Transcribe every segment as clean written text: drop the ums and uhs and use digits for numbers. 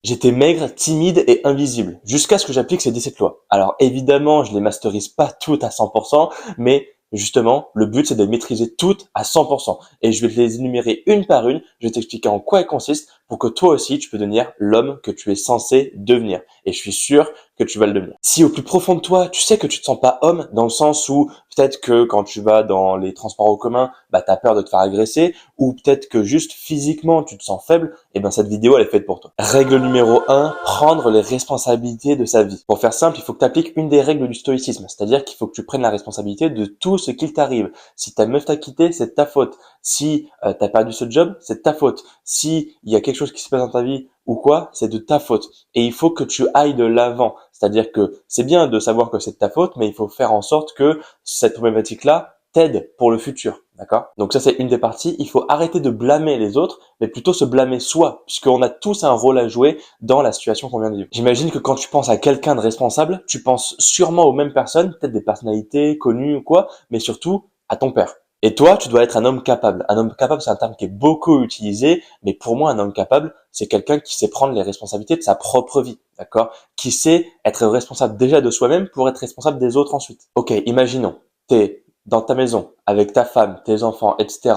J'étais maigre, timide et invisible, jusqu'à ce que j'applique ces 17 lois. Alors évidemment, je les masterise pas toutes à 100%, mais justement, le but c'est de les maîtriser toutes à 100%. Et je vais te les énumérer une par une, je vais t'expliquer en quoi elles consistent pour que toi aussi tu peux devenir l'homme que tu es censé devenir. Et je suis sûr que tu vas le devenir. Si au plus profond de toi, tu sais que tu te sens pas homme, dans le sens où peut-être que quand tu vas dans les transports en commun, bah t'as peur de te faire agresser, ou peut-être que juste physiquement tu te sens faible, et ben cette vidéo elle est faite pour toi. Règle numéro 1, prendre les responsabilités de sa vie. Pour faire simple, il faut que tu appliques une des règles du stoïcisme, c'est-à-dire qu'il faut que tu prennes la responsabilité de tout ce qu'il t'arrive. Si ta meuf t'a quitté, c'est de ta faute. Si t'as perdu ce job, c'est de ta faute. Si il y a quelque chose qui se passe dans ta vie ou quoi, c'est de ta faute. Et il faut que tu ailles de l'avant. C'est-à-dire que c'est bien de savoir que c'est de ta faute, mais il faut faire en sorte que cette problématique-là t'aide pour le futur, d'accord? Donc ça, c'est une des parties. Il faut arrêter de blâmer les autres, mais plutôt se blâmer soi, puisqu'on a tous un rôle à jouer dans la situation qu'on vient de vivre. J'imagine que quand tu penses à quelqu'un de responsable, tu penses sûrement aux mêmes personnes, peut-être des personnalités connues ou quoi, mais surtout à ton père. Et toi, tu dois être un homme capable. Un homme capable, c'est un terme qui est beaucoup utilisé, mais pour moi, un homme capable, c'est quelqu'un qui sait prendre les responsabilités de sa propre vie, d'accord? Qui sait être responsable déjà de soi-même pour être responsable des autres ensuite. Ok, imaginons, t'es dans ta maison avec ta femme, tes enfants, etc.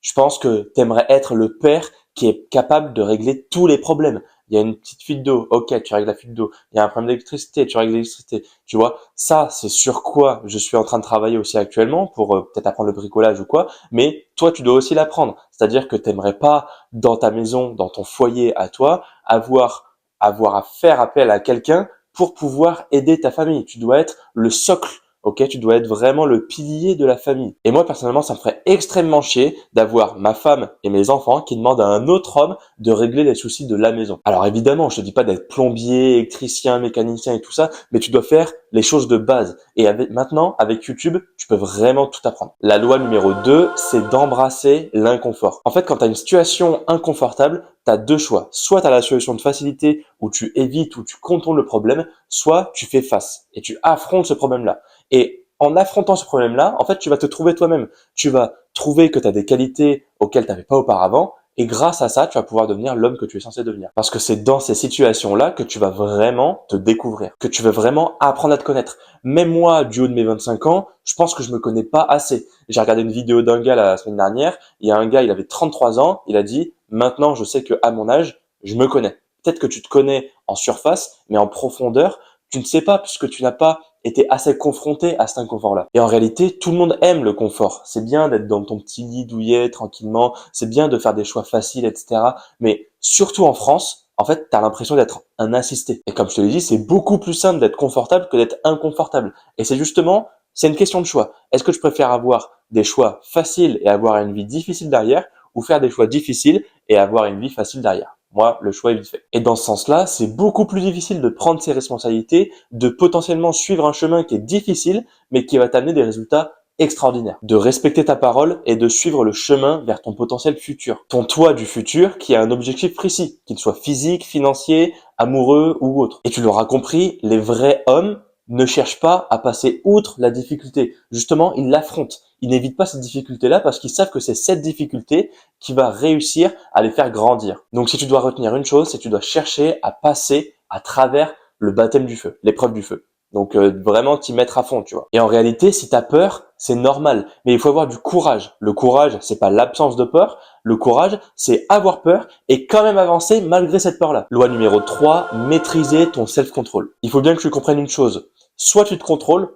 Je pense que t'aimerais être le père qui est capable de régler tous les problèmes. Il y a une petite fuite d'eau, ok, tu règles la fuite d'eau. Il y a un problème d'électricité, tu règles l'électricité. Tu vois, ça, c'est sur quoi je suis en train de travailler aussi actuellement pour peut-être apprendre le bricolage ou quoi. Mais toi, tu dois aussi l'apprendre. C'est-à-dire que t'aimerais pas dans ta maison, dans ton foyer à toi, avoir à faire appel à quelqu'un pour pouvoir aider ta famille. Tu dois être le socle. Ok, tu dois être vraiment le pilier de la famille. Et moi, personnellement, ça me ferait extrêmement chier d'avoir ma femme et mes enfants qui demandent à un autre homme de régler les soucis de la maison. Alors évidemment, je te dis pas d'être plombier, électricien, mécanicien et tout ça, mais tu dois faire les choses de base. Et maintenant, avec YouTube, tu peux vraiment tout apprendre. La loi numéro 2, c'est d'embrasser l'inconfort. En fait, quand tu as une situation inconfortable, tu as deux choix. Soit tu as la solution de facilité où tu évites, où tu contournes le problème, soit tu fais face et tu affrontes ce problème-là. Et en affrontant ce problème-là, en fait, tu vas te trouver toi-même. Tu vas trouver que tu as des qualités auxquelles tu n'avais pas auparavant. Et grâce à ça, tu vas pouvoir devenir l'homme que tu es censé devenir. Parce que c'est dans ces situations-là que tu vas vraiment te découvrir, que tu vas vraiment apprendre à te connaître. Même moi, du haut de mes 25 ans, je pense que je me connais pas assez. J'ai regardé une vidéo d'un gars la semaine dernière. Il y a un gars, il avait 33 ans. Il a dit, maintenant, je sais que à mon âge, je me connais. Peut-être que tu te connais en surface, mais en profondeur, tu ne sais pas puisque tu n'as pas été assez confronté à cet inconfort-là. Et en réalité, tout le monde aime le confort. C'est bien d'être dans ton petit lit douillet tranquillement, c'est bien de faire des choix faciles, etc. Mais surtout en France, en fait, tu as l'impression d'être un assisté. Et comme je te l'ai dit, c'est beaucoup plus simple d'être confortable que d'être inconfortable. Et c'est justement, c'est une question de choix. Est-ce que tu préfères avoir des choix faciles et avoir une vie difficile derrière, ou faire des choix difficiles et avoir une vie facile derrière? Moi, le choix est vite fait. Et dans ce sens-là, c'est beaucoup plus difficile de prendre ses responsabilités, de potentiellement suivre un chemin qui est difficile, mais qui va t'amener des résultats extraordinaires. De respecter ta parole et de suivre le chemin vers ton potentiel futur. Ton toi du futur qui a un objectif précis, qu'il soit physique, financier, amoureux ou autre. Et tu l'auras compris, les vrais hommes ne cherchent pas à passer outre la difficulté. Justement, ils l'affrontent. Ils n'évitent pas cette difficulté-là parce qu'ils savent que c'est cette difficulté qui va réussir à les faire grandir. Donc si tu dois retenir une chose, c'est que tu dois chercher à passer à travers le baptême du feu, l'épreuve du feu. Donc vraiment t'y mettre à fond, tu vois. Et en réalité, si t'as peur, c'est normal, mais il faut avoir du courage. Le courage, c'est pas l'absence de peur. Le courage, c'est avoir peur et quand même avancer malgré cette peur-là. Loi numéro 3, maîtriser ton self-control. Il faut bien que tu comprennes une chose. Soit tu te contrôles,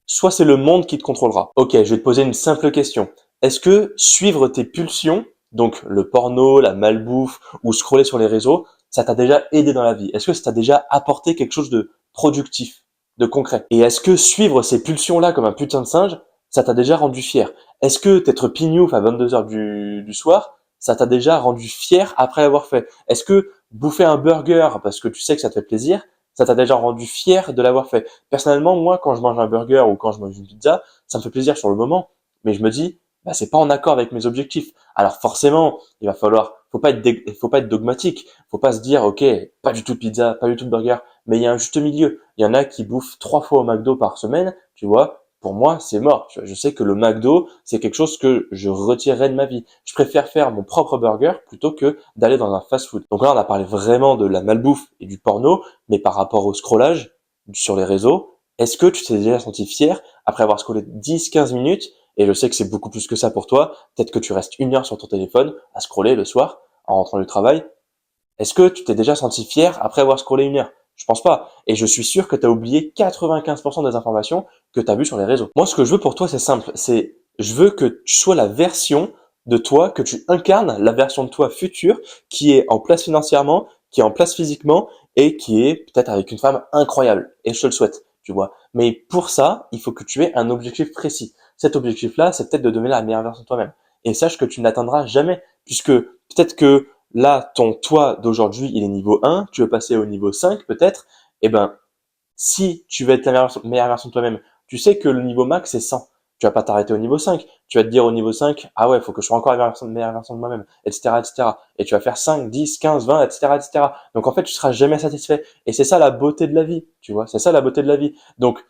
soit c'est le monde qui te contrôlera. Ok, je vais te poser une simple question. Est-ce que suivre tes pulsions, donc le porno, la malbouffe ou scroller sur les réseaux, ça t'a déjà aidé dans la vie? Est-ce que ça t'a déjà apporté quelque chose de productif, de concret? Et est-ce que suivre ces pulsions-là comme un putain de singe, ça t'a déjà rendu fier? Est-ce que t'être pignouf à 22 heures du soir, ça t'a déjà rendu fier après l'avoir fait? Est-ce que bouffer un burger parce que tu sais que ça te fait plaisir, ça t'a déjà rendu fier de l'avoir fait? Personnellement, moi, quand je mange un burger ou quand je mange une pizza, ça me fait plaisir sur le moment, mais je me dis, bah, c'est pas en accord avec mes objectifs. Alors forcément, faut pas être dogmatique. Faut pas se dire, ok, pas du tout de pizza, pas du tout de burger, mais il y a un juste milieu. Il y en a qui bouffent 3 fois au McDo par semaine, tu vois. pour moi, c'est mort. Tu vois, je sais que le McDo, c'est quelque chose que je retirerais de ma vie. Je préfère faire mon propre burger plutôt que d'aller dans un fast-food. Donc là, on a parlé vraiment de la malbouffe et du porno, mais par rapport au scrollage sur les réseaux, est-ce que tu t'es déjà senti fier après avoir scrollé 10-15 minutes? Et je sais que c'est beaucoup plus que ça pour toi. Peut-être que tu restes 1 heure sur ton téléphone à scroller le soir en rentrant du travail. Est-ce que tu t'es déjà senti fier après avoir scrollé 1 heure? Je pense pas. Et je suis sûr que tu as oublié 95% des informations que tu as vues sur les réseaux. Moi, ce que je veux pour toi, c'est simple. Je veux que tu sois la version de toi, que tu incarnes la version de toi future qui est en place financièrement, qui est en place physiquement et qui est peut-être avec une femme incroyable. Et je te le souhaite, tu vois. Mais pour ça, il faut que tu aies un objectif précis. Cet objectif-là, c'est peut-être de devenir la meilleure version de toi-même. Et sache que tu n'atteindras jamais puisque peut-être que là, ton toi d'aujourd'hui, il est niveau 1, tu veux passer au niveau 5 peut-être, eh ben, si tu veux être la meilleure version de toi-même, tu sais que le niveau max, c'est 100. Tu vas pas t'arrêter au niveau 5. Tu vas te dire au niveau 5, ah ouais, il faut que je sois encore la meilleure version de moi-même, etc., etc. Et tu vas faire 5, 10, 15, 20, etc., etc. Donc en fait, tu seras jamais satisfait. Et c'est ça la beauté de la vie, tu vois. C'est ça la beauté de la vie. Donc,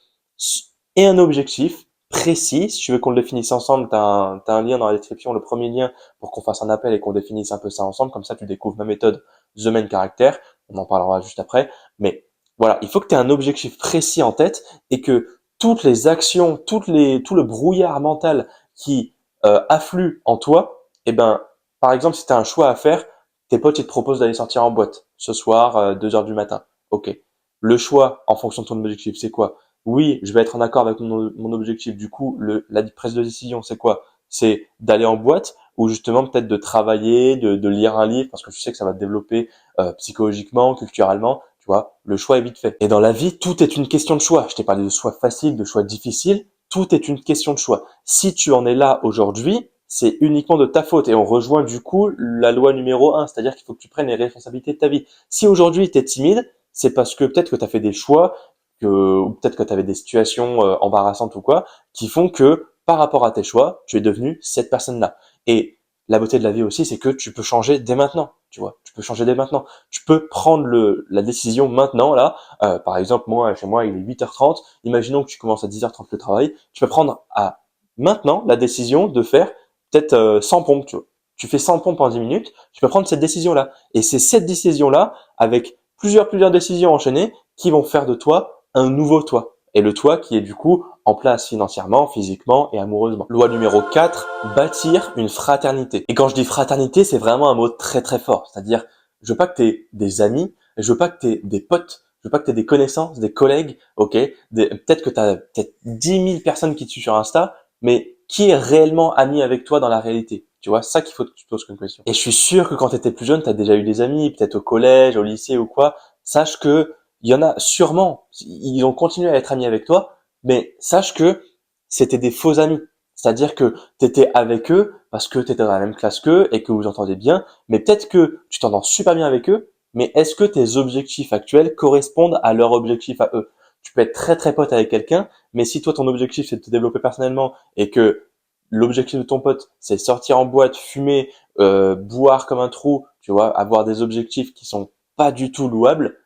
et un objectif précis, si tu veux qu'on le définisse ensemble, t'as un lien dans la description, le premier lien pour qu'on fasse un appel et qu'on définisse un peu ça ensemble. Comme ça, tu découvres ma méthode The Main Character. On en parlera juste après. Mais voilà, il faut que tu aies un objectif précis en tête et que toutes les actions, tout le brouillard mental qui afflue en toi, eh ben, par exemple, si tu as un choix à faire, tes potes ils te proposent d'aller sortir en boîte ce soir, 2 heures du matin. Ok. Le choix en fonction de ton objectif, c'est quoi? Oui, je vais être en accord avec mon objectif. Du coup, la prise de décision, c'est quoi? C'est d'aller en boîte ou justement peut-être de travailler, de lire un livre parce que tu sais que ça va te développer psychologiquement, culturellement. Tu vois, le choix est vite fait. Et dans la vie, tout est une question de choix. Je t'ai parlé de choix faciles, de choix difficiles. Tout est une question de choix. Si tu en es là aujourd'hui, c'est uniquement de ta faute. Et on rejoint du coup la loi numéro 1, c'est-à-dire qu'il faut que tu prennes les responsabilités de ta vie. Si aujourd'hui tu es timide, c'est parce que peut-être que tu as fait des choix, ou peut-être que tu avais des situations embarrassantes ou quoi, qui font que par rapport à tes choix, tu es devenu cette personne-là. Et la beauté de la vie aussi, c'est que tu peux changer dès maintenant. Tu vois, tu peux changer dès maintenant. Tu peux prendre la décision maintenant, là. Par exemple, chez moi, il est 8h30. Imaginons que tu commences à 10h30 le travail. Tu peux prendre à maintenant la décision de faire peut-être 100 pompes, tu vois. Tu fais 100 pompes en 10 minutes. Tu peux prendre cette décision-là. Et c'est cette décision-là, avec plusieurs décisions enchaînées, qui vont faire de toi un nouveau toi. Et le toi qui est du coup en place financièrement, physiquement et amoureusement. Loi numéro 4, bâtir une fraternité. Et quand je dis fraternité, c'est vraiment un mot très très fort. C'est-à-dire, je veux pas que tu aies des amis, je veux pas que tu aies des potes, je veux pas que tu aies des connaissances, des collègues, ok. Peut-être que tu as peut-être 10 000 personnes qui te suivent sur Insta, mais qui est réellement ami avec toi dans la réalité? Tu vois, ça qu'il faut que tu te poses comme question. Et je suis sûr que quand tu étais plus jeune, tu as déjà eu des amis, peut-être au collège, au lycée ou quoi. Sache que il y en a sûrement, ils ont continué à être amis avec toi, mais sache que c'était des faux amis. C'est-à-dire que tu étais avec eux parce que tu étais dans la même classe qu'eux et que vous entendez bien, mais peut-être que tu t'entends super bien avec eux, mais est-ce que tes objectifs actuels correspondent à leurs objectifs à eux? Tu peux être très très pote avec quelqu'un, mais si toi ton objectif c'est de te développer personnellement et que l'objectif de ton pote c'est sortir en boîte, fumer, boire comme un trou, tu vois, avoir des objectifs qui sont pas du tout louables,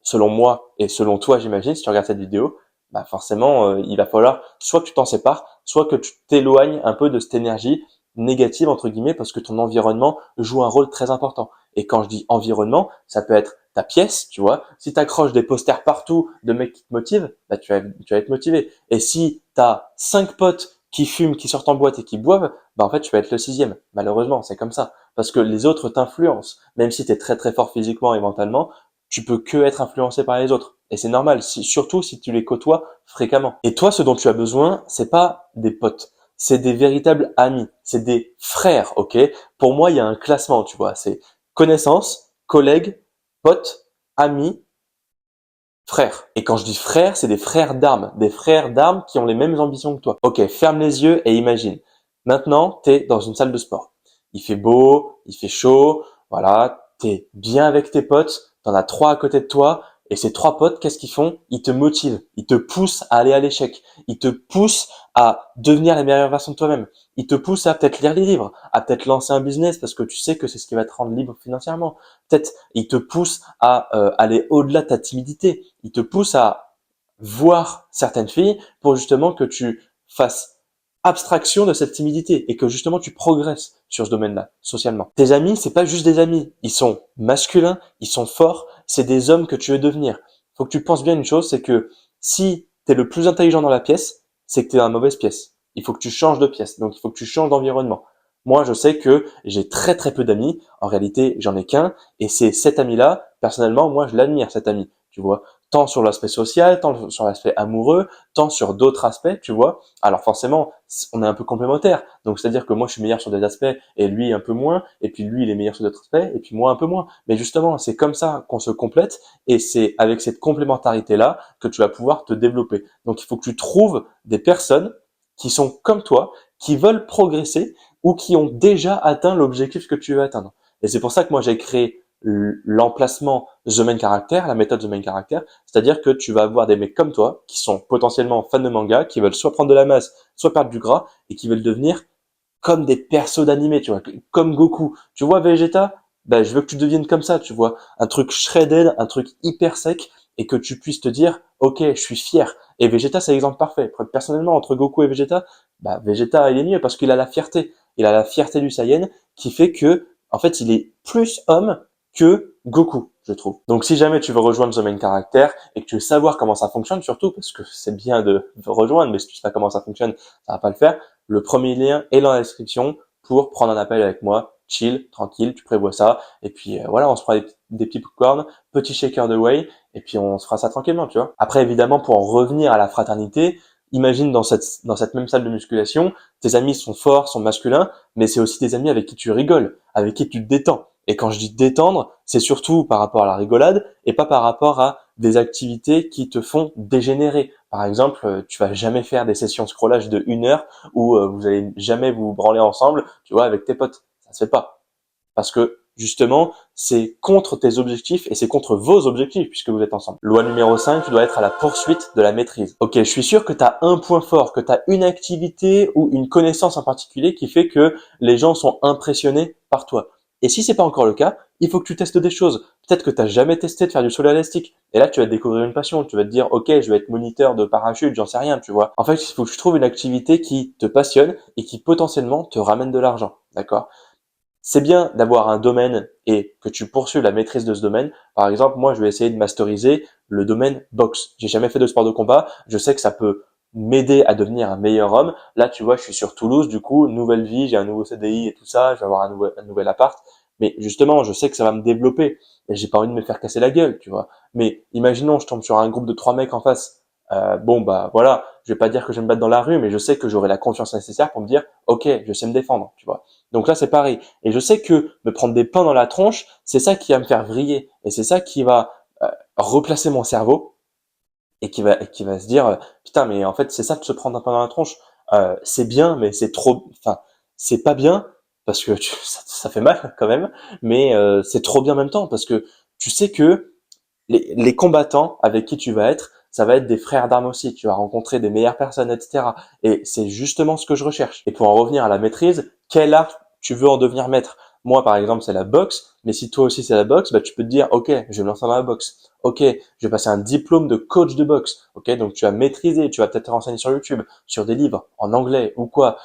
selon moi et selon toi, j'imagine, si tu regardes cette vidéo, bah forcément, il va falloir soit que tu t'en sépares, soit que tu t'éloignes un peu de cette énergie négative, entre guillemets, parce que ton environnement joue un rôle très important. Et quand je dis environnement, ça peut être ta pièce, tu vois. Si tu accroches des posters partout de mecs qui te motivent, bah tu vas être motivé. Et si tu as 5 potes qui fument, qui sortent en boîte et qui boivent, bah en fait, tu vas être le sixième. Malheureusement, c'est comme ça. Parce que les autres t'influencent. Même si tu es très très fort physiquement et mentalement, tu peux que être influencé par les autres. Et c'est normal, surtout si tu les côtoies fréquemment. Et toi, ce dont tu as besoin, c'est pas des potes, c'est des véritables amis, c'est des frères, ok? Pour moi, il y a un classement, tu vois, c'est connaissances, collègues, potes, amis, frères. Et quand je dis frères, c'est des frères d'armes qui ont les mêmes ambitions que toi. Ok, ferme les yeux et imagine. Maintenant, t'es dans une salle de sport. Il fait beau, il fait chaud, voilà, t'es bien avec tes potes, t'en as 3 à côté de toi, et ces 3 potes, qu'est-ce qu'ils font? Ils te motivent, ils te poussent à aller à l'échec, ils te poussent à devenir la meilleure version de toi-même, ils te poussent à peut-être lire des livres, à peut-être lancer un business parce que tu sais que c'est ce qui va te rendre libre financièrement. Peut-être ils te poussent à aller au-delà de ta timidité, ils te poussent à voir certaines filles pour justement que tu fasses abstraction de cette timidité et que justement tu progresses sur ce domaine-là, socialement. Tes amis, c'est pas juste des amis. Ils sont masculins, ils sont forts, c'est des hommes que tu veux devenir. Faut que tu penses bien une chose, c'est que si tu es le plus intelligent dans la pièce, c'est que tu es dans la mauvaise pièce. Il faut que tu changes de pièce, donc il faut que tu changes d'environnement. Moi, je sais que j'ai très très peu d'amis. En réalité, j'en ai qu'un. Et c'est cet ami-là, personnellement, moi, je l'admire, cet ami. Tu vois, tant sur l'aspect social, tant sur l'aspect amoureux, tant sur d'autres aspects, tu vois. Alors forcément, on est un peu complémentaires. Donc, c'est-à-dire que moi, je suis meilleur sur des aspects et lui un peu moins. Et puis lui, il est meilleur sur d'autres aspects et puis moi un peu moins. Mais justement, c'est comme ça qu'on se complète. Et c'est avec cette complémentarité-là que tu vas pouvoir te développer. Donc, il faut que tu trouves des personnes qui sont comme toi, qui veulent progresser ou qui ont déjà atteint l'objectif que tu veux atteindre. Et c'est pour ça que moi j'ai créé l'emplacement The Main Character, la méthode The Main Character, c'est-à-dire que tu vas avoir des mecs comme toi qui sont potentiellement fans de manga, qui veulent soit prendre de la masse, soit perdre du gras et qui veulent devenir comme des persos d'animé, tu vois, comme Goku. Tu vois Vegeta? Ben, je veux que tu deviennes comme ça, tu vois, un truc shredded, un truc hyper sec et que tu puisses te dire, ok, je suis fier. Et Vegeta, c'est l'exemple parfait. Personnellement, entre Goku et Vegeta, bah, Vegeta, il est mieux parce qu'il a la fierté. Il a la fierté du Saiyan qui fait que, en fait, il est plus homme que Goku, je trouve. Donc, si jamais tu veux rejoindre The Main Character et que tu veux savoir comment ça fonctionne, surtout, parce que c'est bien de rejoindre, mais si tu sais pas comment ça fonctionne, ça va pas le faire. Le premier lien est dans la description pour prendre un appel avec moi, chill, tranquille, tu prévois ça, et puis voilà, on se fera des petits popcorn, petit shaker de whey, et puis on se fera ça tranquillement, tu vois. Après, évidemment, pour en revenir à la fraternité, imagine dans cette même salle de musculation, tes amis sont forts, sont masculins, mais c'est aussi des amis avec qui tu rigoles, avec qui tu te détends. Et quand je dis détendre, c'est surtout par rapport à la rigolade et pas par rapport à des activités qui te font dégénérer. Par exemple, tu vas jamais faire des sessions scrollage de 1 heure où vous allez jamais vous branler ensemble, tu vois, avec tes potes. Ça se fait pas. Parce que justement, c'est contre tes objectifs et c'est contre vos objectifs puisque vous êtes ensemble. Loi numéro 5, tu dois être à la poursuite de la maîtrise. Ok, je suis sûr que tu as un point fort, que tu as une activité ou une connaissance en particulier qui fait que les gens sont impressionnés par toi. Et si c'est pas encore le cas, il faut que tu testes des choses. Peut-être que tu n'as jamais testé de faire du saut à élastique. Et là, tu vas découvrir une passion. Tu vas te dire, ok, je vais être moniteur de parachute, j'en sais rien, tu vois. En fait, il faut que tu trouves une activité qui te passionne et qui potentiellement te ramène de l'argent. D'accord? C'est bien d'avoir un domaine et que tu poursuives la maîtrise de ce domaine. Par exemple, moi, je vais essayer de masteriser le domaine boxe. J'ai jamais fait de sport de combat. Je sais que ça peut m'aider à devenir un meilleur homme. Là, tu vois, je suis sur Toulouse, du coup, nouvelle vie, j'ai un nouveau CDI et tout ça, je vais avoir un nouvel appart. Mais justement, je sais que ça va me développer et j'ai pas envie de me faire casser la gueule, tu vois. Mais imaginons, je tombe sur un groupe de 3 mecs en face. Bon, bah voilà, je vais pas dire que je vais me battre dans la rue, mais je sais que j'aurai la confiance nécessaire pour me dire, ok, je sais me défendre, tu vois. Donc là, c'est pareil. Et je sais que me prendre des pains dans la tronche, c'est ça qui va me faire vriller. Et c'est ça qui va replacer mon cerveau et qui va se dire, putain, mais en fait, c'est ça de se prendre un pain dans la tronche. C'est bien, mais c'est trop, enfin, c'est pas bien parce que ça fait mal quand même, mais c'est trop bien en même temps parce que tu sais que les combattants avec qui tu vas être, ça va être des frères d'armes aussi. Tu vas rencontrer des meilleures personnes, etc. Et c'est justement ce que je recherche. Et pour en revenir à la maîtrise, quel art tu veux en devenir maître? Moi, par exemple, c'est la boxe. Mais si toi aussi c'est la boxe, bah, tu peux te dire, OK, je vais me lancer dans la boxe. OK, je vais passer un diplôme de coach de boxe. OK, donc tu vas maîtriser, tu vas peut-être te renseigner sur YouTube, sur des livres, en anglais ou quoi.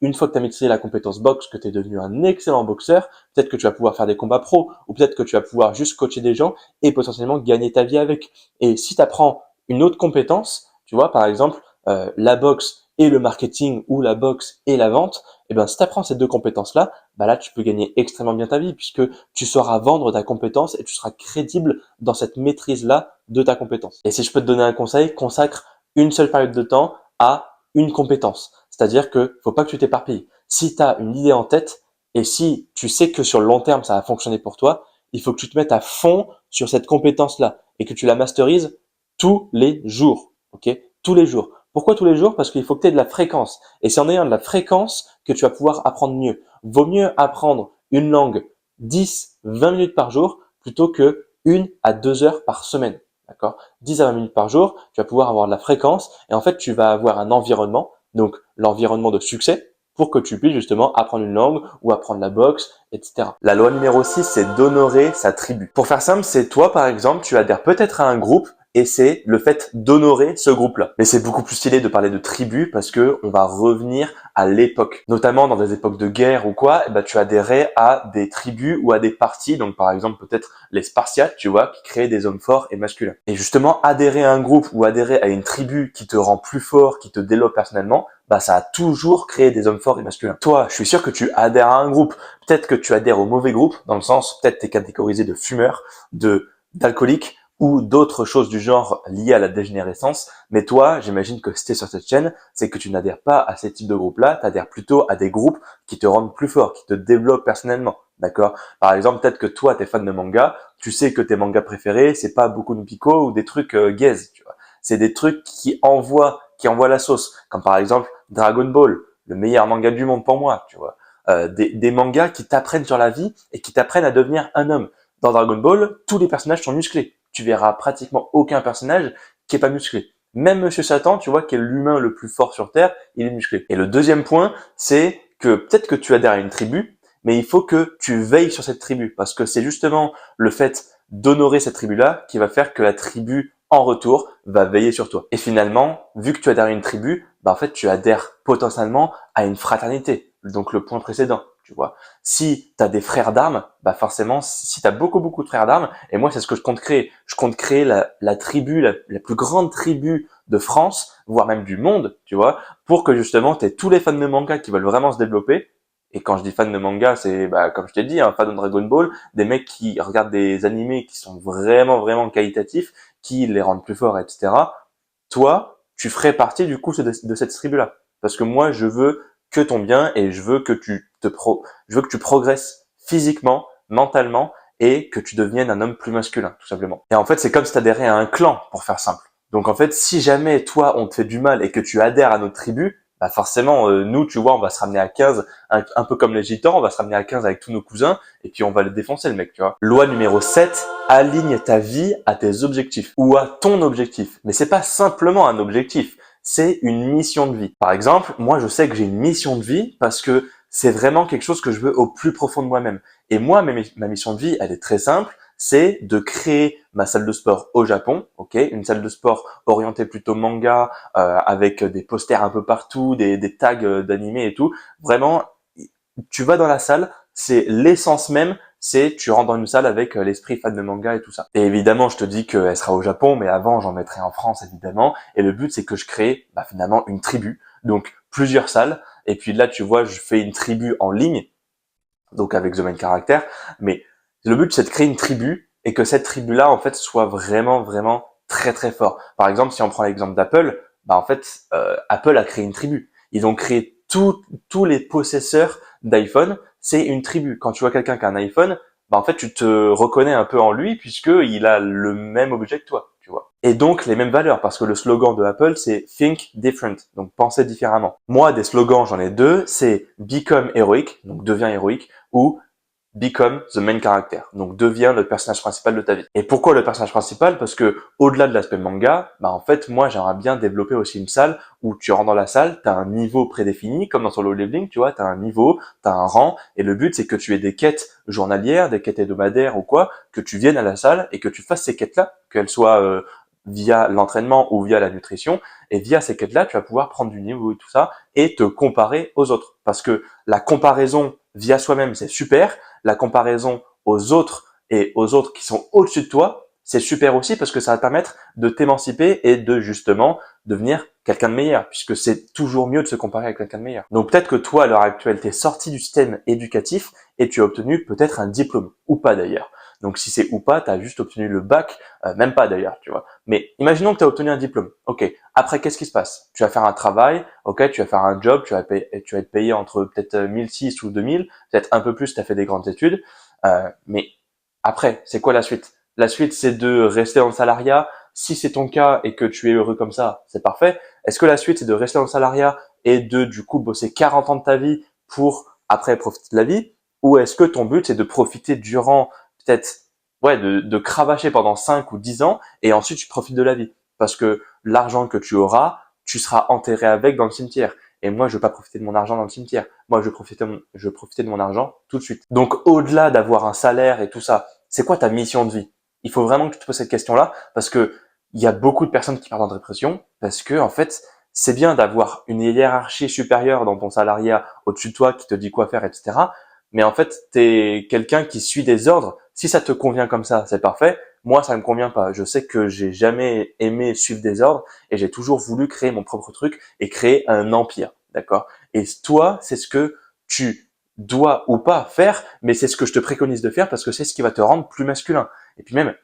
Une fois que tu as maîtrisé la compétence boxe, que tu es devenu un excellent boxeur, peut-être que tu vas pouvoir faire des combats pro ou peut-être que tu vas pouvoir juste coacher des gens et potentiellement gagner ta vie avec. Et si tu apprends une autre compétence, tu vois, par exemple, la boxe et le marketing ou la boxe et la vente, et ben si tu apprends ces deux compétences-là, bah là tu peux gagner extrêmement bien ta vie puisque tu sauras vendre ta compétence et tu seras crédible dans cette maîtrise-là de ta compétence. Et si je peux te donner un conseil, consacre une seule période de temps à une compétence. C'est-à-dire que faut pas que tu t'éparpilles. Si tu as une idée en tête et si tu sais que sur le long terme ça va fonctionner pour toi, il faut que tu te mettes à fond sur cette compétence-là et que tu la masterises tous les jours. Ok? Tous les jours. Pourquoi tous les jours? Parce qu'il faut que tu aies de la fréquence. Et c'est en ayant de la fréquence que tu vas pouvoir apprendre mieux. Vaut mieux apprendre une langue 10, 20 minutes par jour plutôt que 1 à 2 heures par semaine. D'accord? 10 à 20 minutes par jour, tu vas pouvoir avoir de la fréquence et en fait, tu vas avoir un environnement, donc l'environnement de succès, pour que tu puisses justement apprendre une langue ou apprendre la boxe, etc. La loi numéro 6, c'est d'honorer sa tribu. Pour faire simple, c'est toi, par exemple, tu adhères peut-être à un groupe et c'est le fait d'honorer ce groupe-là. Mais c'est beaucoup plus stylé de parler de tribu parce que on va revenir à l'époque. Notamment dans des époques de guerre ou quoi, tu adhérais à des tribus ou à des partis. Donc par exemple peut-être les Spartiates, tu vois, qui créaient des hommes forts et masculins. Et justement, adhérer à un groupe ou adhérer à une tribu qui te rend plus fort, qui te développe personnellement, ça a toujours créé des hommes forts et masculins. Toi, je suis sûr que tu adhères à un groupe. Peut-être que tu adhères au mauvais groupe, dans le sens, peut-être t'es catégorisé de fumeur, d'alcoolique, ou d'autres choses du genre liées à la dégénérescence. Mais toi, j'imagine que si t'es sur cette chaîne, c'est que tu n'adhères pas à ces types de groupes-là, tu adhères plutôt à des groupes qui te rendent plus fort, qui te développent personnellement. D'accord? Par exemple, peut-être que toi, t'es fan de manga, tu sais que tes mangas préférés, c'est pas Boku no Pico ou des trucs gaze, tu vois. C'est des trucs qui envoient la sauce. Comme par exemple Dragon Ball, le meilleur manga du monde pour moi, tu vois. Des mangas qui t'apprennent sur la vie et qui t'apprennent à devenir un homme. Dans Dragon Ball, tous les personnages sont musclés. Tu verras pratiquement aucun personnage qui est pas musclé. Même Monsieur Satan, tu vois, qui est l'humain le plus fort sur Terre, il est musclé. Et le deuxième point, c'est que peut-être que tu adhères à une tribu, mais il faut que tu veilles sur cette tribu, parce que c'est justement le fait d'honorer cette tribu-là qui va faire que la tribu, en retour, va veiller sur toi. Et finalement, vu que tu adhères à une tribu, en fait, tu adhères potentiellement à une fraternité. Donc le point précédent, tu vois. Si tu as des frères d'armes, forcément, si tu as beaucoup de frères d'armes, et moi c'est ce que je compte créer. Je compte créer la tribu, la plus grande tribu de France, voire même du monde, tu vois, pour que justement tu aies tous les fans de manga qui veulent vraiment se développer. Et quand je dis fan de manga, c'est comme je t'ai dit, fan de Dragon Ball, des mecs qui regardent des animés qui sont vraiment qualitatifs, qui les rendent plus forts, etc. Toi, tu ferais partie du coup de cette tribu-là. Parce que moi, je veux que ton bien et je veux que je veux que tu progresses physiquement, mentalement et que tu deviennes un homme plus masculin, tout simplement. Et en fait, c'est comme si tu adhérais à un clan, pour faire simple. Donc en fait, si jamais toi, on te fait du mal et que tu adhères à notre tribu, forcément, nous, tu vois, on va se ramener à 15, un peu comme les gitans, on va se ramener à 15 avec tous nos cousins, et puis on va le défoncer, le mec, tu vois. Loi numéro 7, aligne ta vie à tes objectifs, ou à ton objectif. Mais c'est pas simplement un objectif, c'est une mission de vie. Par exemple, moi, je sais que j'ai une mission de vie parce que c'est vraiment quelque chose que je veux au plus profond de moi-même. Et moi, ma mission de vie, elle est très simple, c'est de créer ma salle de sport au Japon, ok, une salle de sport orientée plutôt manga, avec des posters un peu partout, des tags d'animés et tout. Vraiment, tu vas dans la salle, c'est l'essence même, c'est tu rentres dans une salle avec l'esprit fan de manga et tout ça. Et évidemment, je te dis qu'elle sera au Japon, mais avant, j'en mettrai en France évidemment. Et le but, c'est que je crée finalement une tribu, donc plusieurs salles. Et puis là, tu vois, je fais une tribu en ligne, donc avec The Main Character, mais le but c'est de créer une tribu et que cette tribu-là en fait soit vraiment très fort. Par exemple, si on prend l'exemple d'Apple, en fait Apple a créé une tribu. Ils ont créé tous les possesseurs d'iPhone, c'est une tribu. Quand tu vois quelqu'un qui a un iPhone, en fait tu te reconnais un peu en lui puisque il a le même objet que toi, tu vois. Et donc les mêmes valeurs parce que le slogan de Apple c'est Think Different, donc penser différemment. Moi des slogans j'en ai deux, c'est Become Heroic, donc deviens héroïque, ou Become the main character. Donc deviens le personnage principal de ta vie. Et pourquoi le personnage principal? Parce que au-delà de l'aspect manga, en fait moi j'aimerais bien développer aussi une salle où tu rentres dans la salle, tu as un niveau prédéfini, comme dans Solo Leveling, tu vois, tu as un niveau, tu as un rang, et le but c'est que tu aies des quêtes journalières, des quêtes hebdomadaires ou quoi, que tu viennes à la salle et que tu fasses ces quêtes-là, qu'elles soient via l'entraînement ou via la nutrition, et via ces quêtes-là, tu vas pouvoir prendre du niveau et tout ça, et te comparer aux autres. Parce que la comparaison via soi-même, c'est super, la comparaison aux autres et aux autres qui sont au-dessus de toi, c'est super aussi parce que ça va te permettre de t'émanciper et de justement devenir quelqu'un de meilleur, puisque c'est toujours mieux de se comparer avec quelqu'un de meilleur. Donc peut-être que toi, à l'heure actuelle, tu es sorti du système éducatif et tu as obtenu peut-être un diplôme, ou pas d'ailleurs. Donc si c'est ou pas, tu as juste obtenu le bac, même pas d'ailleurs, tu vois. Mais imaginons que tu as obtenu un diplôme. Ok, après qu'est-ce qui se passe? Tu vas faire un travail, ok, tu vas faire un job, tu vas être payé entre peut-être 1006 ou 2000, peut-être un peu plus si tu as fait des grandes études. Mais après, c'est quoi la suite? La suite, c'est de rester dans le salariat. Si c'est ton cas et que tu es heureux comme ça, c'est parfait. Est-ce que la suite, c'est de rester dans le salariat et de du coup bosser 40 ans de ta vie pour après profiter de la vie? Ou est-ce que ton but, c'est de profiter durant peut-être de cravacher pendant 5 ou 10 ans et ensuite tu profites de la vie? Parce que l'argent que tu auras, tu seras enterré avec dans le cimetière. Et moi, je veux pas profiter de mon argent dans le cimetière. Moi, je veux profiter de mon argent tout de suite. Donc, au-delà d'avoir un salaire et tout ça, c'est quoi ta mission de vie? Il faut vraiment que tu te poses cette question-là parce que il y a beaucoup de personnes qui partent en dépression parce que en fait, c'est bien d'avoir une hiérarchie supérieure dans ton salariat au-dessus de toi qui te dit quoi faire, etc. Mais en fait, t'es quelqu'un qui suit des ordres. Si ça te convient comme ça, c'est parfait. Moi, ça me convient pas. Je sais que j'ai jamais aimé suivre des ordres et j'ai toujours voulu créer mon propre truc et créer un empire. D'accord? Et toi, c'est ce que tu dois ou pas faire, mais c'est ce que je te préconise de faire parce que c'est ce qui va te rendre plus masculin. Et puis même,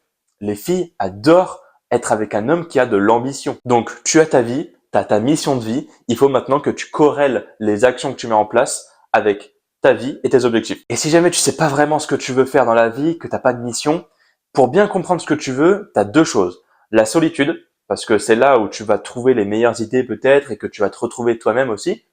les filles adorent être avec un homme qui a de l'ambition. Donc, tu as ta vie, tu as ta mission de vie. Il faut maintenant que tu corrèles les actions que tu mets en place avec ta vie et tes objectifs. Et si jamais tu sais pas vraiment ce que tu veux faire dans la vie, que t'as pas de mission, pour bien comprendre ce que tu veux, tu as deux choses. La solitude, parce que c'est là où tu vas trouver les meilleures idées peut-être et que tu vas te retrouver toi-même aussi.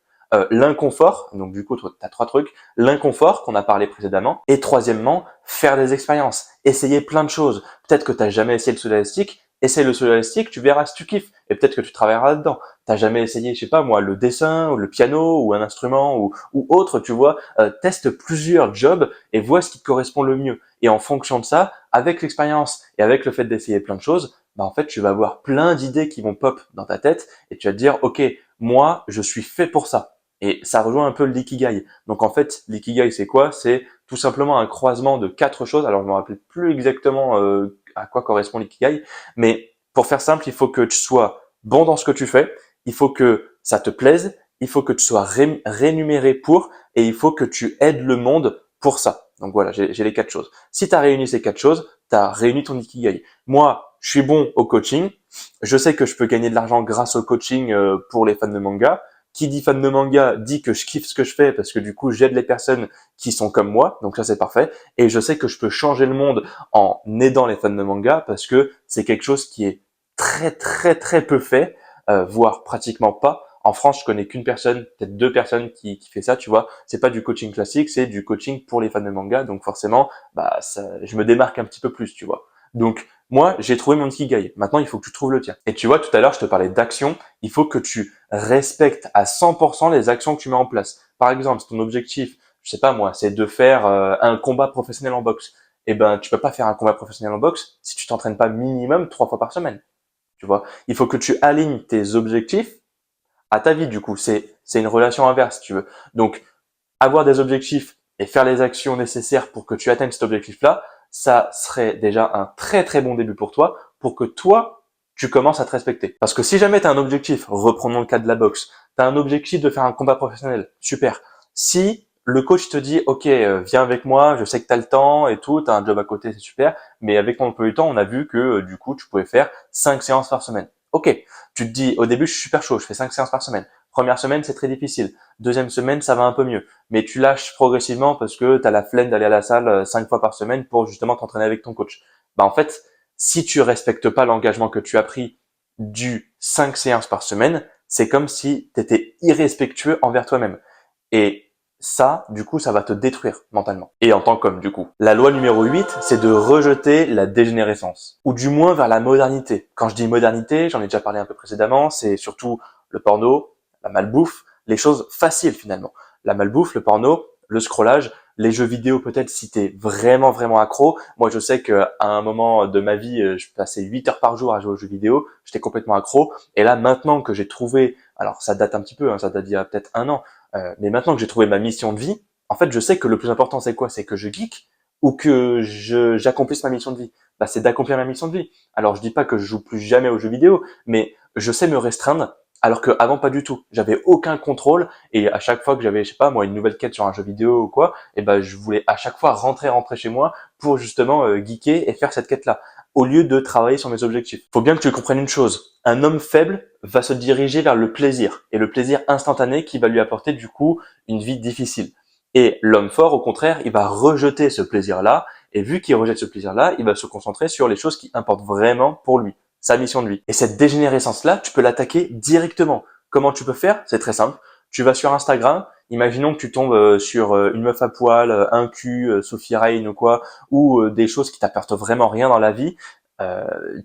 L'inconfort, donc du coup tu as trois trucs, l'inconfort qu'on a parlé précédemment, et troisièmement, faire des expériences, essayer plein de choses. Peut-être que tu n'as jamais essayé le saut élastique, essaye le saut élastique, tu verras si tu kiffes, et peut-être que tu travailleras là-dedans. T'as jamais essayé, je sais pas moi, le dessin, ou le piano, ou un instrument, ou autre, tu vois, teste plusieurs jobs et vois ce qui te correspond le mieux. Et en fonction de ça, avec l'expérience et avec le fait d'essayer plein de choses, bah en fait tu vas avoir plein d'idées qui vont pop dans ta tête et tu vas te dire, ok, moi je suis fait pour ça. Et ça rejoint un peu l'ikigai. Donc en fait, l'ikigai c'est quoi? C'est tout simplement un croisement de quatre choses. Alors je me rappelle plus exactement à quoi correspond l'ikigai, mais pour faire simple, il faut que tu sois bon dans ce que tu fais, il faut que ça te plaise, il faut que tu sois rémunéré pour, et il faut que tu aides le monde pour ça. Donc voilà, j'ai les quatre choses. Si tu as réuni ces quatre choses, tu as réuni ton ikigai. Moi, je suis bon au coaching. Je sais que je peux gagner de l'argent grâce au coaching pour les fans de manga. Qui dit fan de manga dit que je kiffe ce que je fais parce que du coup j'aide les personnes qui sont comme moi, donc ça c'est parfait. Et je sais que je peux changer le monde en aidant les fans de manga parce que c'est quelque chose qui est très peu fait, voire pratiquement pas. En France, je connais qu'une personne, peut-être deux personnes qui fait ça, tu vois. C'est pas du coaching classique, c'est du coaching pour les fans de manga, donc forcément, bah je me démarque un petit peu plus, tu vois. Donc moi, j'ai trouvé mon ikigai. Maintenant, il faut que tu trouves le tien. Et tu vois, tout à l'heure, je te parlais d'action. Il faut que tu respectes à 100% les actions que tu mets en place. Par exemple, si ton objectif, je sais pas moi, c'est de faire un combat professionnel en boxe. Eh ben, tu peux pas faire un combat professionnel en boxe si tu t'entraînes pas minimum 3 fois par semaine. Tu vois, il faut que tu alignes tes objectifs à ta vie. Du coup, c'est une relation inverse, si tu veux. Donc, avoir des objectifs et faire les actions nécessaires pour que tu atteignes cet objectif-là, ça serait déjà un très bon début pour que toi, tu commences à te respecter. Parce que si jamais tu as un objectif, reprenons le cas de la boxe, tu as un objectif de faire un combat professionnel, super. Si le coach te dit, ok, viens avec moi, je sais que tu as le temps et tout, tu as un job à côté, c'est super, mais avec ton emploi du temps, on a vu que du coup, tu pouvais faire 5 séances par semaine. Ok, tu te dis, au début, je suis super chaud, je fais 5 séances par semaine. Première semaine, c'est très difficile. Deuxième semaine, ça va un peu mieux. Mais tu lâches progressivement parce que tu as la flemme d'aller à la salle 5 fois par semaine pour justement t'entraîner avec ton coach. Bah en fait, si tu respectes pas l'engagement que tu as pris du 5 séances par semaine, c'est comme si tu étais irrespectueux envers toi-même. Et ça, du coup, ça va te détruire mentalement. Et en tant qu'homme, du coup. La loi numéro 8, c'est de rejeter la dégénérescence. Ou du moins vers la modernité. Quand je dis modernité, j'en ai déjà parlé un peu précédemment, c'est surtout le porno, la malbouffe, les choses faciles finalement. La malbouffe, le porno, le scrollage, les jeux vidéo peut-être si t'es vraiment accro. Moi je sais qu'à un moment de ma vie, je passais 8 heures par jour à jouer aux jeux vidéo, j'étais complètement accro. Et là maintenant que j'ai trouvé, alors ça date un petit peu, hein, ça date d'il y a peut-être un an, mais maintenant que j'ai trouvé ma mission de vie, en fait je sais que le plus important c'est quoi? C'est que je geek ou que j'accomplisse ma mission de vie. Bah, c'est d'accomplir ma mission de vie. Alors je dis pas que je joue plus jamais aux jeux vidéo, mais je sais me restreindre alors qu'avant pas du tout. J'avais aucun contrôle et à chaque fois que j'avais, je sais pas moi, une nouvelle quête sur un jeu vidéo ou quoi, et ben je voulais à chaque fois rentrer chez moi pour justement geeker et faire cette quête-là au lieu de travailler sur mes objectifs. Faut bien que tu comprennes une chose. Un homme faible va se diriger vers le plaisir et le plaisir instantané qui va lui apporter du coup une vie difficile. Et l'homme fort, au contraire, il va rejeter ce plaisir-là et vu qu'il rejette ce plaisir-là, il va se concentrer sur les choses qui importent vraiment pour lui, sa mission de vie. Et cette dégénérescence-là, tu peux l'attaquer directement. Comment tu peux faire? C'est très simple. Tu vas sur Instagram, imaginons que tu tombes sur une meuf à poil, un cul, Sophie Rain ou quoi, ou des choses qui t'apportent vraiment rien dans la vie.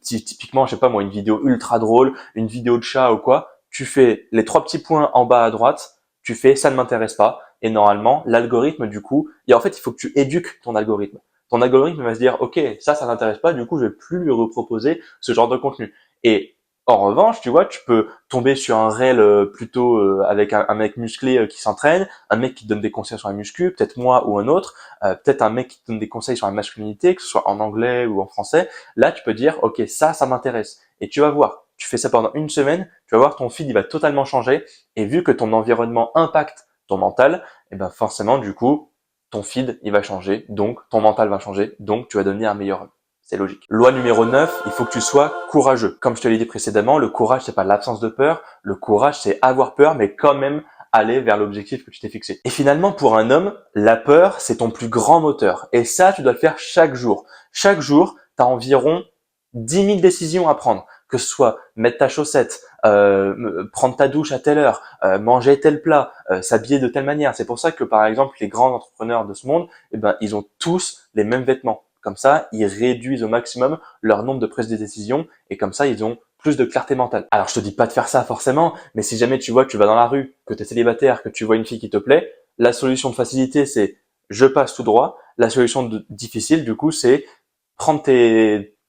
Typiquement, je sais pas moi, une vidéo ultra drôle, une vidéo de chat ou quoi. Tu fais les trois petits points en bas à droite, tu fais ça ne m'intéresse pas. Et normalement, l'algorithme du coup, et en fait, il faut que tu éduques ton algorithme. Ton algorithme va se dire, ok, ça t'intéresse pas, du coup, je vais plus lui reproposer ce genre de contenu. Et en revanche, tu vois, tu peux tomber sur un réel plutôt avec un mec musclé qui s'entraîne, un mec qui te donne des conseils sur la muscu, peut-être moi ou un autre, peut-être un mec qui te donne des conseils sur la masculinité, que ce soit en anglais ou en français. Là, tu peux dire, ok, ça m'intéresse. Et tu vas voir, tu fais ça pendant une semaine, tu vas voir ton feed, il va totalement changer. Et vu que ton environnement impacte ton mental, et ben forcément, du coup, ton feed, il va changer, donc ton mental va changer, donc tu vas devenir un meilleur homme. C'est logique. Loi numéro 9, il faut que tu sois courageux. Comme je te l'ai dit précédemment, le courage, c'est pas l'absence de peur. Le courage, c'est avoir peur, mais quand même aller vers l'objectif que tu t'es fixé. Et finalement, pour un homme, la peur, c'est ton plus grand moteur. Et ça, tu dois le faire chaque jour. Chaque jour, tu as environ 10 000 décisions à prendre. Que ce soit mettre ta chaussette, prendre ta douche à telle heure, manger tel plat, s'habiller de telle manière. C'est pour ça que, par exemple, les grands entrepreneurs de ce monde, eh ben, ils ont tous les mêmes vêtements. Comme ça, ils réduisent au maximum leur nombre de prises de décision et comme ça, ils ont plus de clarté mentale. Alors, je te dis pas de faire ça forcément, mais si jamais tu vois que tu vas dans la rue, que tu es célibataire, que tu vois une fille qui te plaît, la solution de facilité, c'est je passe tout droit. La solution difficile, du coup, c'est prendre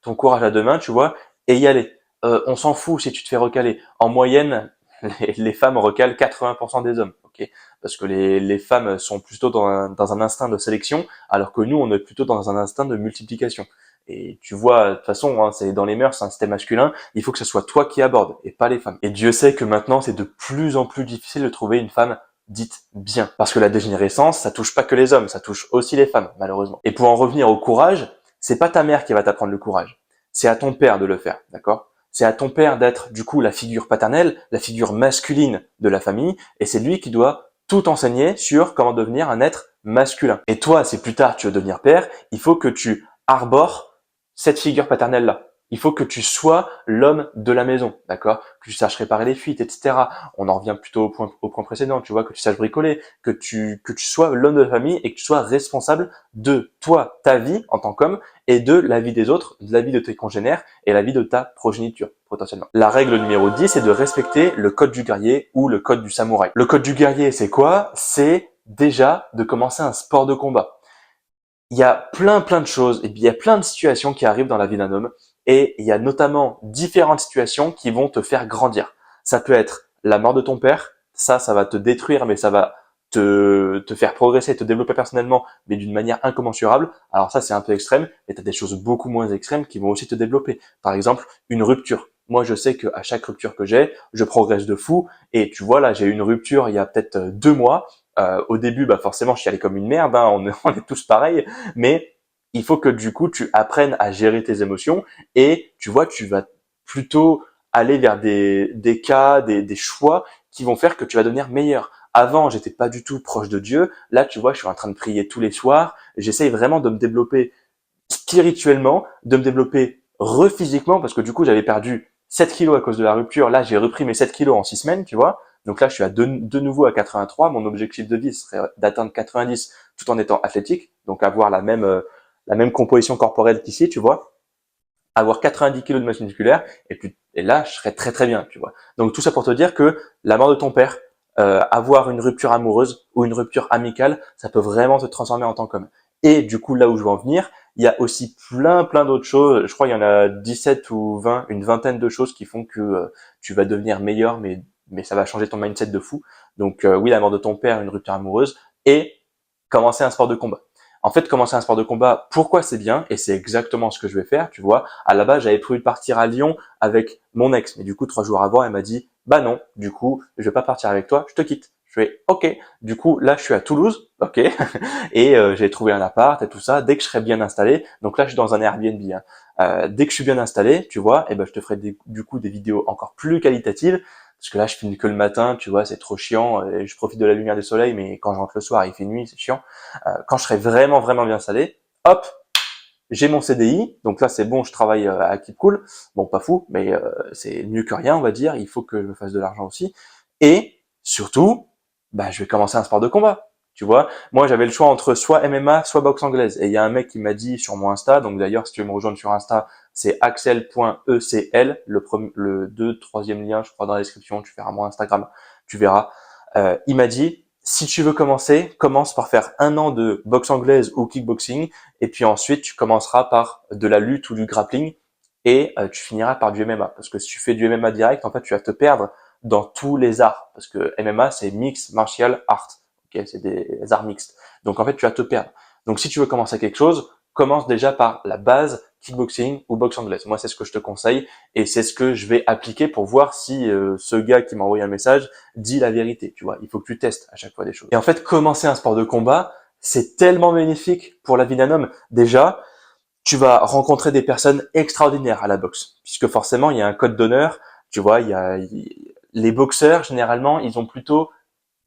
ton courage à deux mains, tu vois, et y aller. On s'en fout si tu te fais recaler. En moyenne, les femmes recalent 80% des hommes, ok? Parce que les femmes sont plutôt dans un instinct de sélection, alors que nous, on est plutôt dans un instinct de multiplication. Et tu vois, de toute façon, hein, c'est dans les mœurs, c'est un système masculin, il faut que ce soit toi qui abordes, et pas les femmes. Et Dieu sait que maintenant, c'est de plus en plus difficile de trouver une femme dite bien. Parce que la dégénérescence, ça touche pas que les hommes, ça touche aussi les femmes, malheureusement. Et pour en revenir au courage, c'est pas ta mère qui va t'apprendre le courage. C'est à ton père de le faire, d'accord? C'est à ton père d'être du coup la figure paternelle, la figure masculine de la famille, et c'est lui qui doit tout enseigner sur comment devenir un être masculin. Et toi, si plus tard tu veux devenir père, il faut que tu arbores cette figure paternelle-là. Il faut que tu sois l'homme de la maison, d'accord? Que tu saches réparer les fuites, etc. On en revient plutôt au point précédent, tu vois, que tu saches bricoler, que tu sois l'homme de la famille et que tu sois responsable de toi, ta vie en tant qu'homme et de la vie des autres, de la vie de tes congénères et la vie de ta progéniture, potentiellement. La règle numéro 10, c'est de respecter le code du guerrier ou le code du samouraï. Le code du guerrier, c'est quoi? C'est déjà de commencer un sport de combat. Il y a plein de choses, et puis il y a plein de situations qui arrivent dans la vie d'un homme, et il y a notamment différentes situations qui vont te faire grandir. Ça peut être la mort de ton père, ça va te détruire, mais ça va te faire progresser, te développer personnellement, mais d'une manière incommensurable. Alors ça, c'est un peu extrême, mais tu as des choses beaucoup moins extrêmes qui vont aussi te développer. Par exemple, une rupture. Moi, je sais qu'à chaque rupture que j'ai, je progresse de fou, et tu vois, là, j'ai eu une rupture il y a peut-être 2 mois. Au début, bah forcément, je suis allé comme une merde, hein, on est tous pareils, mais il faut que du coup, tu apprennes à gérer tes émotions et tu vois, tu vas plutôt aller vers des cas, des choix qui vont faire que tu vas devenir meilleur. Avant, j'étais pas du tout proche de Dieu. Là, tu vois, je suis en train de prier tous les soirs. J'essaye vraiment de me développer spirituellement, de me développer physiquement parce que du coup, j'avais perdu 7 kilos à cause de la rupture. Là, j'ai repris mes 7 kilos en 6 semaines, tu vois. Donc là, je suis de nouveau à 83. Mon objectif de vie serait d'atteindre 90 tout en étant athlétique. Donc avoir la même composition corporelle qu'ici, tu vois. Avoir 90 kilos de masse musculaire et là, je serais très bien, tu vois. Donc tout ça pour te dire que la mort de ton père, avoir une rupture amoureuse ou une rupture amicale, ça peut vraiment te transformer en tant qu'homme. Et du coup, là où je veux en venir, il y a aussi plein d'autres choses. Je crois qu'il y en a 17 ou 20, une vingtaine de choses qui font que tu vas devenir meilleur, mais ça va changer ton mindset de fou. Donc oui, la mort de ton père, une rupture amoureuse et commencer un sport de combat. En fait, commencer un sport de combat, pourquoi c'est bien? Et c'est exactement ce que je vais faire, tu vois. À la base, j'avais prévu de partir à Lyon avec mon ex. Mais du coup, 3 jours avant, elle m'a dit, bah non, du coup, je vais pas partir avec toi, je te quitte. Je fais, ok. Du coup, là, je suis à Toulouse, ok. Et j'ai trouvé un appart et tout ça. Dès que je serai bien installé, donc là, je suis dans un Airbnb. Hein. Dès que je suis bien installé, tu vois, et ben, je te ferai du coup des vidéos encore plus qualitatives. Parce que là, je filme que le matin, tu vois, c'est trop chiant. Et je profite de la lumière du soleil, mais quand je rentre le soir, il fait nuit, c'est chiant. Quand je serai vraiment bien installé, hop, j'ai mon CDI, donc là c'est bon, je travaille à Keep Cool, bon pas fou, mais c'est mieux que rien on va dire, il faut que je me fasse de l'argent aussi, et surtout, bah je vais commencer un sport de combat, tu vois, moi j'avais le choix entre soit MMA, soit boxe anglaise, et il y a un mec qui m'a dit sur mon Insta, donc d'ailleurs si tu veux me rejoindre sur Insta, c'est axel.ecl, le 2, 3e lien je crois dans la description, tu verras mon Instagram, tu verras, il m'a dit, si tu veux commencer, commence par faire 1 an de boxe anglaise ou kickboxing, et puis ensuite tu commenceras par de la lutte ou du grappling. et tu finiras par du MMA. Parce que si tu fais du MMA direct, en fait, tu vas te perdre dans tous les arts. Parce que MMA, c'est Mixed Martial Art. Ok, c'est des arts mixtes. Donc en fait, tu vas te perdre. Donc si tu veux commencer quelque chose, commence déjà par la base kickboxing ou boxe anglaise. Moi, c'est ce que je te conseille et c'est ce que je vais appliquer pour voir si ce gars qui m'a envoyé un message dit la vérité. Tu vois, il faut que tu testes à chaque fois des choses. Et en fait, commencer un sport de combat, c'est tellement bénéfique pour la vie d'un homme. Déjà, tu vas rencontrer des personnes extraordinaires à la boxe, puisque forcément, il y a un code d'honneur. Tu vois, les boxeurs, généralement, ils ont plutôt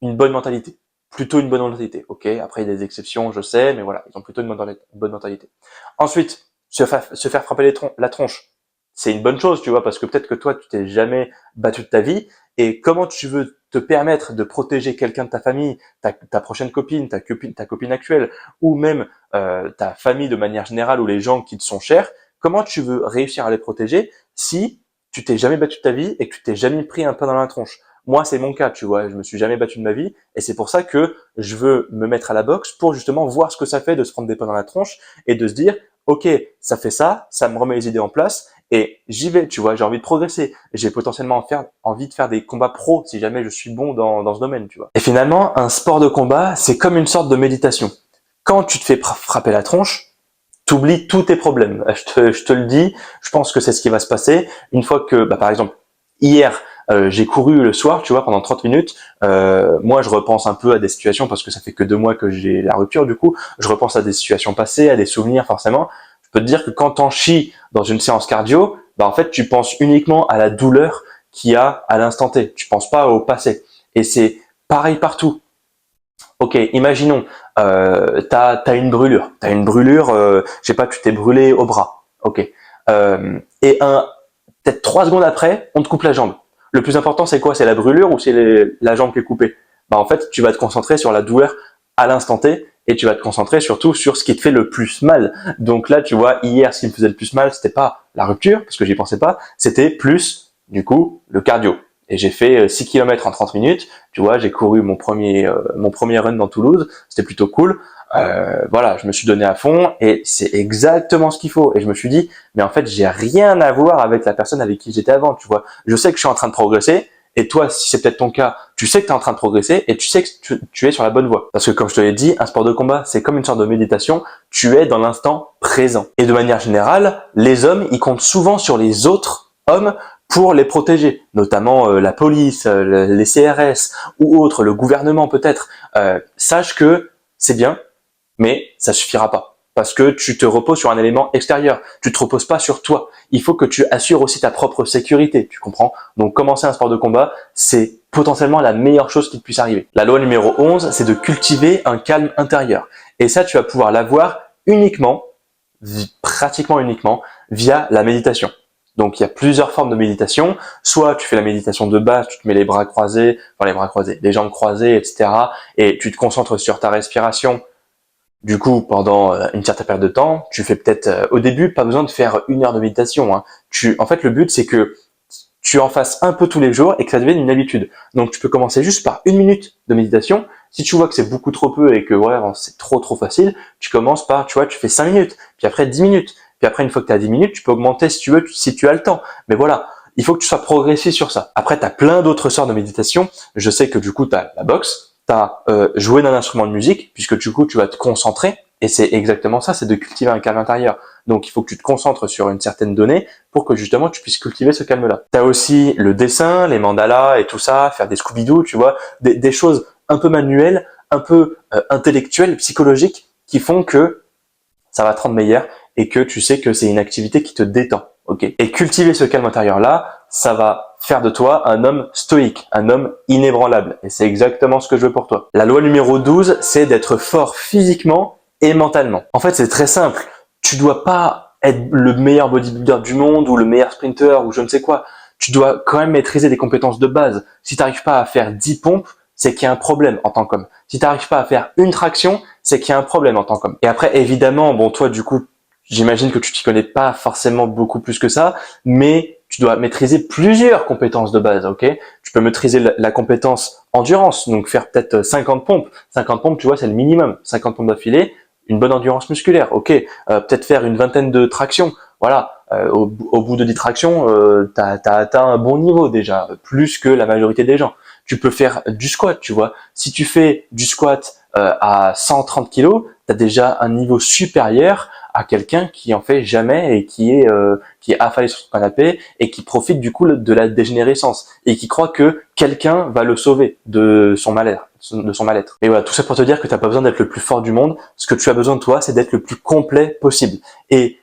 une bonne mentalité. Plutôt une bonne mentalité, ok. Après, il y a des exceptions, je sais, mais voilà, ils ont plutôt une bonne mentalité. Ensuite, se faire frapper la tronche, c'est une bonne chose, tu vois, parce que peut-être que toi, tu t'es jamais battu de ta vie, et comment tu veux te permettre de protéger quelqu'un de ta famille, ta prochaine copine, ta copine actuelle, ou même ta famille de manière générale, ou les gens qui te sont chers, comment tu veux réussir à les protéger si tu t'es jamais battu de ta vie et que tu t'es jamais pris un pain dans la tronche? Moi, c'est mon cas, tu vois, je me suis jamais battu de ma vie et c'est pour ça que je veux me mettre à la boxe pour justement voir ce que ça fait de se prendre des pains dans la tronche et de se dire, ok, ça fait ça me remet les idées en place et j'y vais, tu vois, j'ai envie de progresser. J'ai potentiellement envie de faire des combats pro si jamais je suis bon dans ce domaine, tu vois. Et finalement, un sport de combat, c'est comme une sorte de méditation. Quand tu te fais frapper la tronche, t'oublies tous tes problèmes. Je te le dis, je pense que c'est ce qui va se passer une fois que, par exemple, hier, j'ai couru le soir, tu vois, pendant 30 minutes. Moi, je repense un peu à des situations parce que ça fait que 2 mois que j'ai la rupture. Du coup, je repense à des situations passées, à des souvenirs forcément. Je peux te dire que quand t'en chies dans une séance cardio, en fait, tu penses uniquement à la douleur qu'il y a à l'instant T. Tu penses pas au passé. Et c'est pareil partout. Ok, imaginons, t'as une brûlure. T'as une brûlure, je sais pas, tu t'es brûlé au bras. Ok. Et peut-être 3 secondes après, on te coupe la jambe. Le plus important, c'est quoi? C'est la brûlure ou c'est la jambe qui est coupée? En fait, tu vas te concentrer sur la douleur à l'instant T et tu vas te concentrer surtout sur ce qui te fait le plus mal. Donc là, tu vois, hier, ce qui me faisait le plus mal, c'était pas la rupture, parce que j'y pensais pas, c'était plus, du coup, le cardio. Et j'ai fait 6 km en 30 minutes. Tu vois, j'ai couru mon premier run dans Toulouse. C'était plutôt cool. Voilà, je me suis donné à fond et c'est exactement ce qu'il faut. Et je me suis dit, mais en fait, j'ai rien à voir avec la personne avec qui j'étais avant, tu vois. Je sais que je suis en train de progresser et toi, si c'est peut-être ton cas, tu sais que tu es en train de progresser et tu sais que tu es sur la bonne voie. Parce que comme je te l'ai dit, un sport de combat, c'est comme une sorte de méditation. Tu es dans l'instant présent. Et de manière générale, les hommes, ils comptent souvent sur les autres hommes pour les protéger, notamment la police, les CRS ou autres, le gouvernement peut-être. Sache que c'est bien, mais ça suffira pas. Parce que tu te reposes sur un élément extérieur. Tu te reposes pas sur toi. Il faut que tu assures aussi ta propre sécurité, tu comprends? Donc commencer un sport de combat, c'est potentiellement la meilleure chose qui te puisse arriver. La loi numéro 11, c'est de cultiver un calme intérieur. Et ça, tu vas pouvoir l'avoir uniquement, pratiquement uniquement, via la méditation. Donc il y a plusieurs formes de méditation. Soit tu fais la méditation de base, tu te mets les bras croisés, les jambes croisées, etc. Et tu te concentres sur ta respiration. Du coup, pendant une certaine période de temps, tu fais peut-être au début pas besoin de faire 1 heure de méditation. Hein. En fait, le but c'est que tu en fasses un peu tous les jours et que ça devienne une habitude. Donc, tu peux commencer juste par 1 minute de méditation. Si tu vois que c'est beaucoup trop peu et que c'est trop facile, tu commences par, tu vois, tu fais 5 minutes, puis après 10 minutes, puis après une fois que tu as 10 minutes, tu peux augmenter si tu veux, si tu as le temps. Mais voilà, il faut que tu sois progressif sur ça. Après, tu as plein d'autres sortes de méditation. Je sais que du coup, tu as la boxe, tu as joué d'un instrument de musique, puisque du coup, tu vas te concentrer. Et c'est exactement ça, c'est de cultiver un calme intérieur. Donc, il faut que tu te concentres sur une certaine donnée pour que justement tu puisses cultiver ce calme-là. Tu as aussi le dessin, les mandalas et tout ça, faire des Scooby-Doo, tu vois, des choses un peu manuelles, un peu intellectuelles, psychologiques, qui font que ça va te rendre meilleur et que tu sais que c'est une activité qui te détend. Ok. Et cultiver ce calme intérieur-là, ça va faire de toi un homme stoïque, un homme inébranlable. Et c'est exactement ce que je veux pour toi. La loi numéro 12, c'est d'être fort physiquement et mentalement. En fait, c'est très simple. Tu dois pas être le meilleur bodybuilder du monde ou le meilleur sprinter ou je ne sais quoi. Tu dois quand même maîtriser des compétences de base. Si tu n'arrives pas à faire 10 pompes, c'est qu'il y a un problème en tant qu'homme. Si tu n'arrives pas à faire une traction, c'est qu'il y a un problème en tant qu'homme. Et après, évidemment, bon, toi, du coup, j'imagine que tu t'y connais pas forcément beaucoup plus que ça, mais tu dois maîtriser plusieurs compétences de base, ok? Tu peux maîtriser la compétence endurance, donc faire peut-être 50 pompes. 50 pompes, tu vois, c'est le minimum. 50 pompes d'affilée, une bonne endurance musculaire, ok, peut-être faire une vingtaine de tractions, voilà, au bout de 10 tractions, t'as atteint un bon niveau déjà, plus que la majorité des gens. Tu peux faire du squat, tu vois. Si tu fais du squat à 130 kilos, t'as déjà un niveau supérieur à quelqu'un qui en fait jamais et qui est affalé sur son canapé et qui profite du coup de la dégénérescence et qui croit que quelqu'un va le sauver de son mal-être. Et voilà, tout ça pour te dire que t'as pas besoin d'être le plus fort du monde. Ce que tu as besoin de toi, c'est d'être le plus complet possible. Et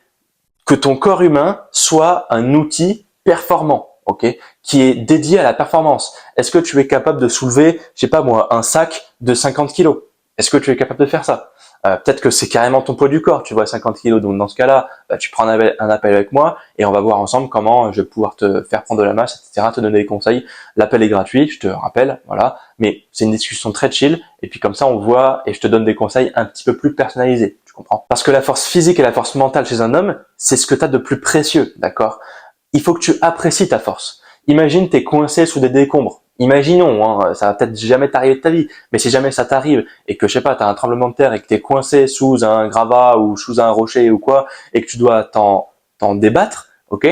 que ton corps humain soit un outil performant, ok, qui est dédié à la performance. Est-ce que tu es capable de soulever, je sais pas moi, un sac de 50 kilos? Est-ce que tu es capable de faire ça? Peut-être que c'est carrément ton poids du corps, tu vois, 50 kilos. Donc dans ce cas-là, tu prends un appel avec moi et on va voir ensemble comment je vais pouvoir te faire prendre de la masse, etc., te donner des conseils. L'appel est gratuit, je te rappelle, voilà. Mais c'est une discussion très chill et puis comme ça on voit et je te donne des conseils un petit peu plus personnalisés. Tu comprends? Parce que la force physique et la force mentale chez un homme, c'est ce que tu as de plus précieux, d'accord? Il faut que tu apprécies ta force. Imagine, t'es coincé sous des décombres. Imaginons, hein, ça va peut-être jamais t'arriver de ta vie, mais si jamais ça t'arrive et que je sais pas, t'as un tremblement de terre et que t'es coincé sous un gravat ou sous un rocher ou quoi, et que tu dois t'en débattre, ok?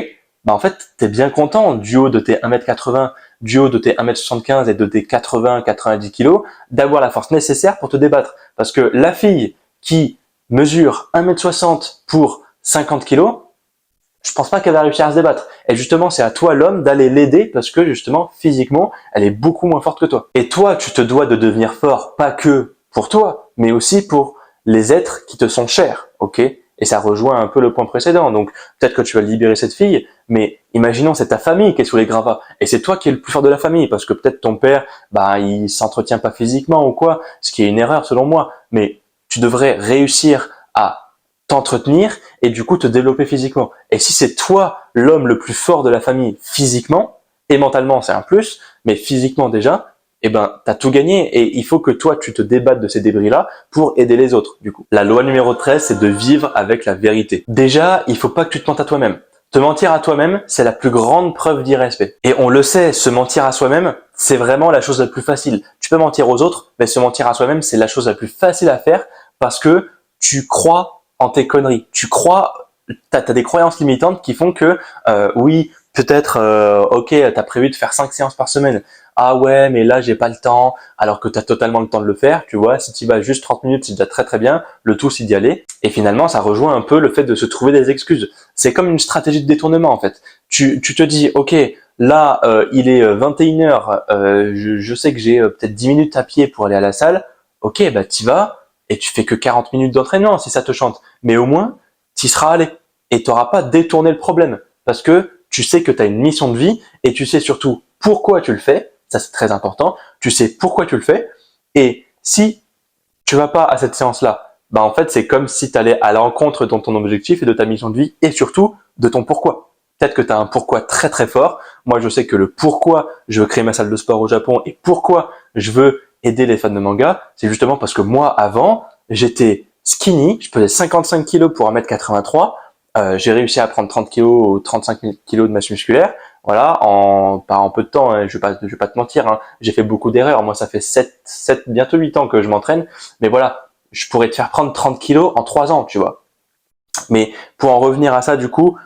Bah en fait, t'es bien content du haut de tes 1m80, du haut de tes 1m75 et de tes 80-90 kilos, d'avoir la force nécessaire pour te débattre. Parce que la fille qui mesure 1m60 pour 50 kilos, je pense pas qu'elle va réussir à se débattre. Et justement, c'est à toi l'homme d'aller l'aider parce que justement, physiquement, elle est beaucoup moins forte que toi. Et toi, tu te dois de devenir fort, pas que pour toi, mais aussi pour les êtres qui te sont chers, ok? Et ça rejoint un peu le point précédent. Donc, peut-être que tu vas libérer cette fille, mais imaginons, c'est ta famille qui est sous les gravats. Et c'est toi qui es le plus fort de la famille parce que peut-être ton père, bah, il s'entretient pas physiquement ou quoi, ce qui est une erreur selon moi. Mais tu devrais réussir à t'entretenir et du coup te développer physiquement. Et si c'est toi l'homme le plus fort de la famille physiquement, et mentalement c'est un plus, mais physiquement déjà, eh ben t'as tout gagné et il faut que toi tu te débattes de ces débris-là pour aider les autres du coup. La loi numéro 13, c'est de vivre avec la vérité. Déjà, il faut pas que tu te mentes à toi-même. Te mentir à toi-même, c'est la plus grande preuve d'irrespect. Et on le sait, se mentir à soi-même, c'est vraiment la chose la plus facile. Tu peux mentir aux autres, mais se mentir à soi-même, c'est la chose la plus facile à faire parce que tu crois en tes conneries. Tu crois, t'as des croyances limitantes qui font que oui, peut-être, ok, t'as prévu de faire 5 séances par semaine. Ah ouais, mais là j'ai pas le temps, alors que t'as totalement le temps de le faire. Tu vois, si tu vas juste 30 minutes, c'est déjà très très bien. Le tout, c'est d'y aller. Et finalement, ça rejoint un peu le fait de se trouver des excuses. C'est comme une stratégie de détournement en fait. Tu te dis, ok, là il est 21h, je sais que j'ai peut-être 10 minutes à pied pour aller à la salle. Ok, bah t'y vas. Et tu fais que 40 minutes d'entraînement si ça te chante. Mais au moins, tu y seras allé. Et tu n'auras pas détourné le problème. Parce que tu sais que tu as une mission de vie et tu sais surtout pourquoi tu le fais. Ça, c'est très important. Tu sais pourquoi tu le fais. Et si tu vas pas à cette séance-là, bah en fait, c'est comme si tu allais à l'encontre de ton objectif et de ta mission de vie et surtout de ton pourquoi. Peut-être que tu as un pourquoi très très fort. Moi, je sais que le pourquoi je veux créer ma salle de sport au Japon et pourquoi je veux aider les fans de manga, c'est justement parce que moi, avant, j'étais skinny, je pesais 55 kilos pour 1m83, j'ai réussi à prendre 30 kilos ou 35 kilos de masse musculaire, voilà, pas en peu de temps, hein, je vais pas te mentir, hein, j'ai fait beaucoup d'erreurs, moi ça fait 7, bientôt 8 ans que je m'entraîne, mais voilà, je pourrais te faire prendre 30 kilos en 3 ans, tu vois. Mais pour en revenir à ça, du coup,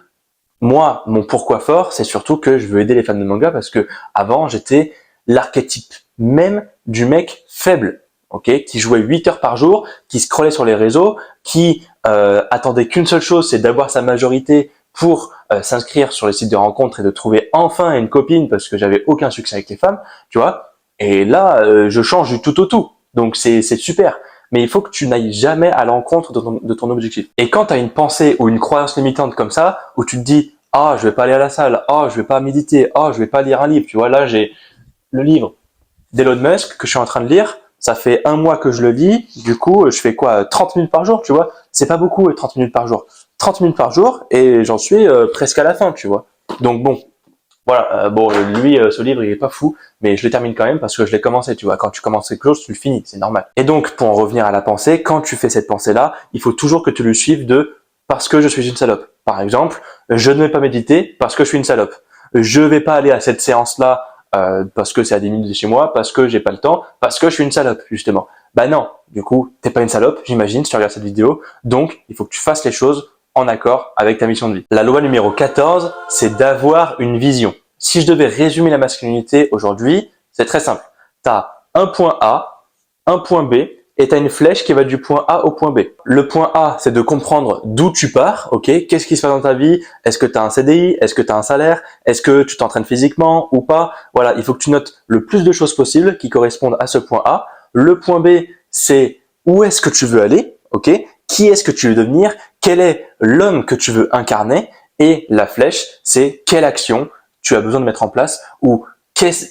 moi, mon pourquoi fort, c'est surtout que je veux aider les fans de manga parce que avant, j'étais l'archétype même du mec faible, ok, qui jouait 8 heures par jour, qui scrollait sur les réseaux, qui attendait qu'une seule chose, c'est d'avoir sa majorité pour s'inscrire sur les sites de rencontres et de trouver enfin une copine parce que j'avais aucun succès avec les femmes, tu vois. Et là, je change du tout au tout. Donc c'est super. Mais il faut que tu n'ailles jamais à l'encontre de ton objectif. Et quand tu as une pensée ou une croyance limitante comme ça, où tu te dis « Ah, je vais pas aller à la salle. Ah, je vais pas méditer. Ah, je vais pas lire un livre. » Tu vois, là, j'ai le livre d'Elon Musk que je suis en train de lire. Ça fait 1 mois que je le lis. Du coup, je fais quoi? 30 minutes par jour, tu vois. C'est pas beaucoup, 30 minutes par jour. 30 minutes par jour et j'en suis presque à la fin, tu vois. Donc bon, voilà. Lui, ce livre, il est pas fou, mais je le termine quand même parce que je l'ai commencé, tu vois. Quand tu commences quelque chose, tu le finis, c'est normal. Et donc, pour en revenir à la pensée, quand tu fais cette pensée-là, il faut toujours que tu le suives de parce que je suis une salope. Par exemple, je ne vais pas méditer parce que je suis une salope. Je vais pas aller à cette séance-là parce que c'est à 10 minutes de chez moi, parce que j'ai pas le temps, parce que je suis une salope, justement. Bah non, du coup, t'es pas une salope, j'imagine, si tu regardes cette vidéo. Donc, il faut que tu fasses les choses en accord avec ta mission de vie. La loi numéro 14, c'est d'avoir une vision. Si je devais résumer la masculinité aujourd'hui, c'est très simple. Tu as un point A, un point B, et tu as une flèche qui va du point A au point B. Le point A, c'est de comprendre d'où tu pars, ok? Qu'est-ce qui se passe dans ta vie? Est-ce que tu as un CDI? Est-ce que tu as un salaire? Est-ce que tu t'entraînes physiquement ou pas? Voilà, il faut que tu notes le plus de choses possibles qui correspondent à ce point A. Le point B, c'est où est-ce que tu veux aller, ok? Qui est-ce que tu veux devenir? Quel est l'homme que tu veux incarner? Et la flèche, c'est quelle action tu as besoin de mettre en place ou quelles sont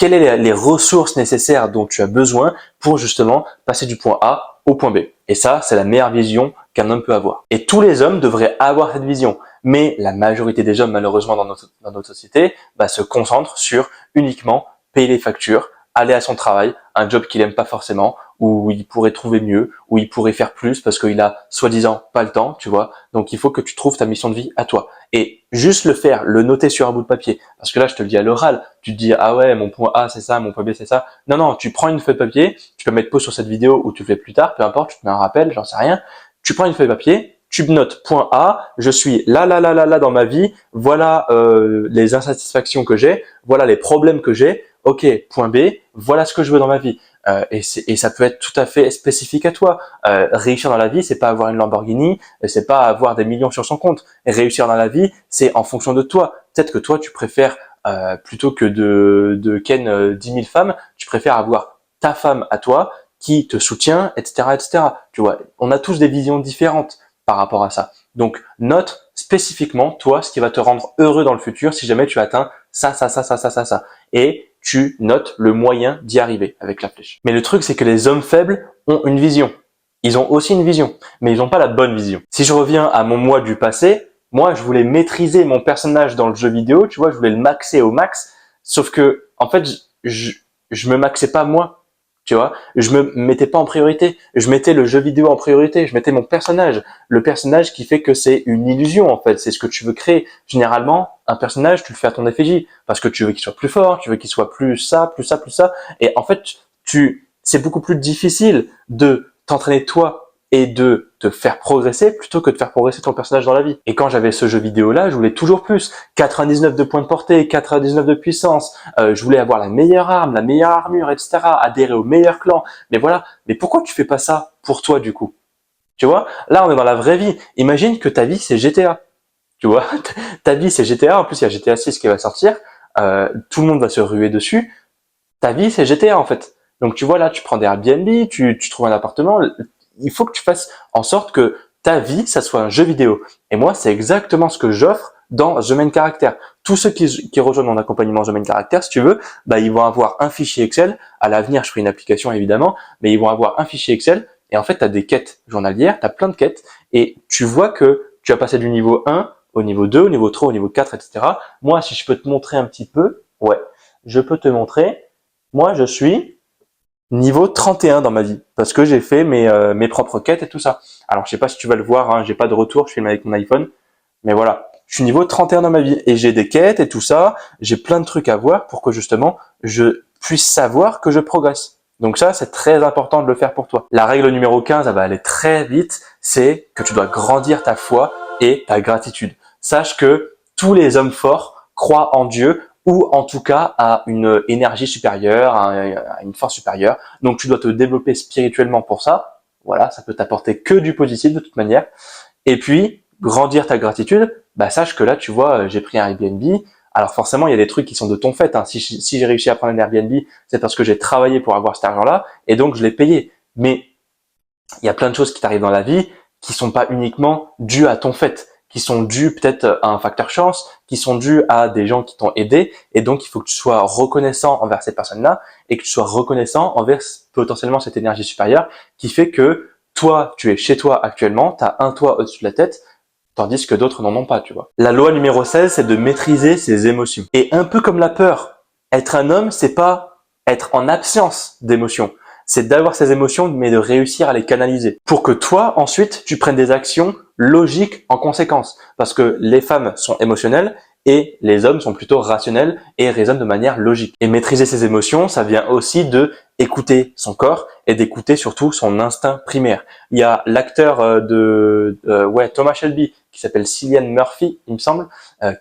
les ressources nécessaires dont tu as besoin pour justement passer du point A au point B. Et ça, c'est la meilleure vision qu'un homme peut avoir. Et tous les hommes devraient avoir cette vision. Mais la majorité des hommes, malheureusement, dans notre société, se concentrent sur uniquement payer les factures, aller à son travail, un job qu'il aime pas forcément, où il pourrait trouver mieux, où il pourrait faire plus parce qu'il a soi-disant pas le temps, tu vois. Donc il faut que tu trouves ta mission de vie à toi. Et juste le faire, le noter sur un bout de papier. Parce que là, je te le dis à l'oral, tu te dis, ah ouais, mon point A c'est ça, mon point B c'est ça. Non, non, tu prends une feuille de papier, tu peux mettre pause sur cette vidéo ou tu le fais plus tard, peu importe, tu te mets un rappel, j'en sais rien. Tu prends une feuille de papier, tu notes point A, je suis là dans ma vie, voilà les insatisfactions que j'ai, voilà les problèmes que j'ai. Ok, point B, voilà ce que je veux dans ma vie. Et ça peut être tout à fait spécifique à toi. Réussir dans la vie, c'est pas avoir une Lamborghini, c'est pas avoir des millions sur son compte. Réussir dans la vie, c'est en fonction de toi. Peut-être que toi, tu préfères plutôt que de ken 10 000 femmes, tu préfères avoir ta femme à toi qui te soutient, etc., etc. Tu vois, on a tous des visions différentes par rapport à ça. Donc, note spécifiquement toi ce qui va te rendre heureux dans le futur si jamais tu atteins ça. Et tu notes le moyen d'y arriver avec la flèche. Mais le truc, c'est que les hommes faibles ont une vision. Ils ont aussi une vision, mais ils n'ont pas la bonne vision. Si je reviens à mon moi du passé, moi, je voulais maîtriser mon personnage dans le jeu vidéo, tu vois, je voulais le maxer au max, sauf que, en fait, je me maxais pas moi. Tu vois, je me mettais pas en priorité. Je mettais le jeu vidéo en priorité. Je mettais mon personnage. Le personnage qui fait que c'est une illusion, en fait. C'est ce que tu veux créer. Généralement, un personnage, tu le fais à ton effigie. Parce que tu veux qu'il soit plus fort, tu veux qu'il soit plus ça, plus ça, plus ça. Et en fait, c'est beaucoup plus difficile de t'entraîner toi et de te faire progresser plutôt que de faire progresser ton personnage dans la vie. Et quand j'avais ce jeu vidéo-là, je voulais toujours plus. 99 de points de portée, 99 de puissance. Je voulais avoir la meilleure arme, la meilleure armure, etc. Adhérer au meilleur clan. Mais voilà. Mais pourquoi tu fais pas ça pour toi du coup? Tu vois? Là, on est dans la vraie vie. Imagine que ta vie, c'est GTA. Tu vois? Ta vie, c'est GTA. En plus, il y a GTA 6 qui va sortir. Tout le monde va se ruer dessus. Ta vie, c'est GTA en fait. Donc tu vois là, tu prends des Airbnb, tu trouves un appartement. Il faut que tu fasses en sorte que ta vie, ça soit un jeu vidéo. Et moi, c'est exactement ce que j'offre dans The Main Character. Tous ceux qui rejoignent mon accompagnement The Main Character, si tu veux, ils vont avoir un fichier Excel. À l'avenir, je ferai une application évidemment, mais ils vont avoir un fichier Excel. Et en fait, tu as des quêtes journalières, tu as plein de quêtes. Et tu vois que tu as passé du niveau 1 au niveau 2, au niveau 3, au niveau 4, etc. Moi, si je peux te montrer un petit peu, ouais, je peux te montrer. Moi, je suis niveau 31 dans ma vie parce que j'ai fait mes propres quêtes et tout ça. Alors, je sais pas si tu vas le voir, hein, j'ai pas de retour, je filme avec mon iPhone, mais voilà, je suis niveau 31 dans ma vie et j'ai des quêtes et tout ça, j'ai plein de trucs à voir pour que justement je puisse savoir que je progresse. Donc ça, c'est très important de le faire pour toi. La règle numéro 15, elle va aller très vite, c'est que tu dois grandir ta foi et ta gratitude. Sache que tous les hommes forts croient en Dieu ou en tout cas à une énergie supérieure, à une force supérieure. Donc tu dois te développer spirituellement pour ça. Voilà, ça peut t'apporter que du positif de toute manière. Et puis, grandir ta gratitude, sache que là, tu vois, j'ai pris un Airbnb. Alors forcément, il y a des trucs qui sont de ton fait. Hein. Si j'ai réussi à prendre un Airbnb, c'est parce que j'ai travaillé pour avoir cet argent-là et donc je l'ai payé. Mais il y a plein de choses qui t'arrivent dans la vie qui sont pas uniquement dues à ton fait, qui sont dues peut-être à un facteur chance, qui sont dues à des gens qui t'ont aidé. Et donc, il faut que tu sois reconnaissant envers ces personnes-là et que tu sois reconnaissant envers potentiellement cette énergie supérieure qui fait que toi, tu es chez toi actuellement, tu as un toit au-dessus de la tête, tandis que d'autres n'en ont pas, tu vois. La loi numéro 16, c'est de maîtriser ses émotions. Et un peu comme la peur, être un homme, c'est pas être en absence d'émotions. C'est d'avoir ces émotions, mais de réussir à les canaliser. Pour que toi, ensuite, tu prennes des actions logiques en conséquence. Parce que les femmes sont émotionnelles et les hommes sont plutôt rationnels et raisonnent de manière logique. Et maîtriser ses émotions, ça vient aussi de écouter son corps et d'écouter surtout son instinct primaire. Il y a l'acteur Thomas Shelby qui s'appelle Cillian Murphy, il me semble,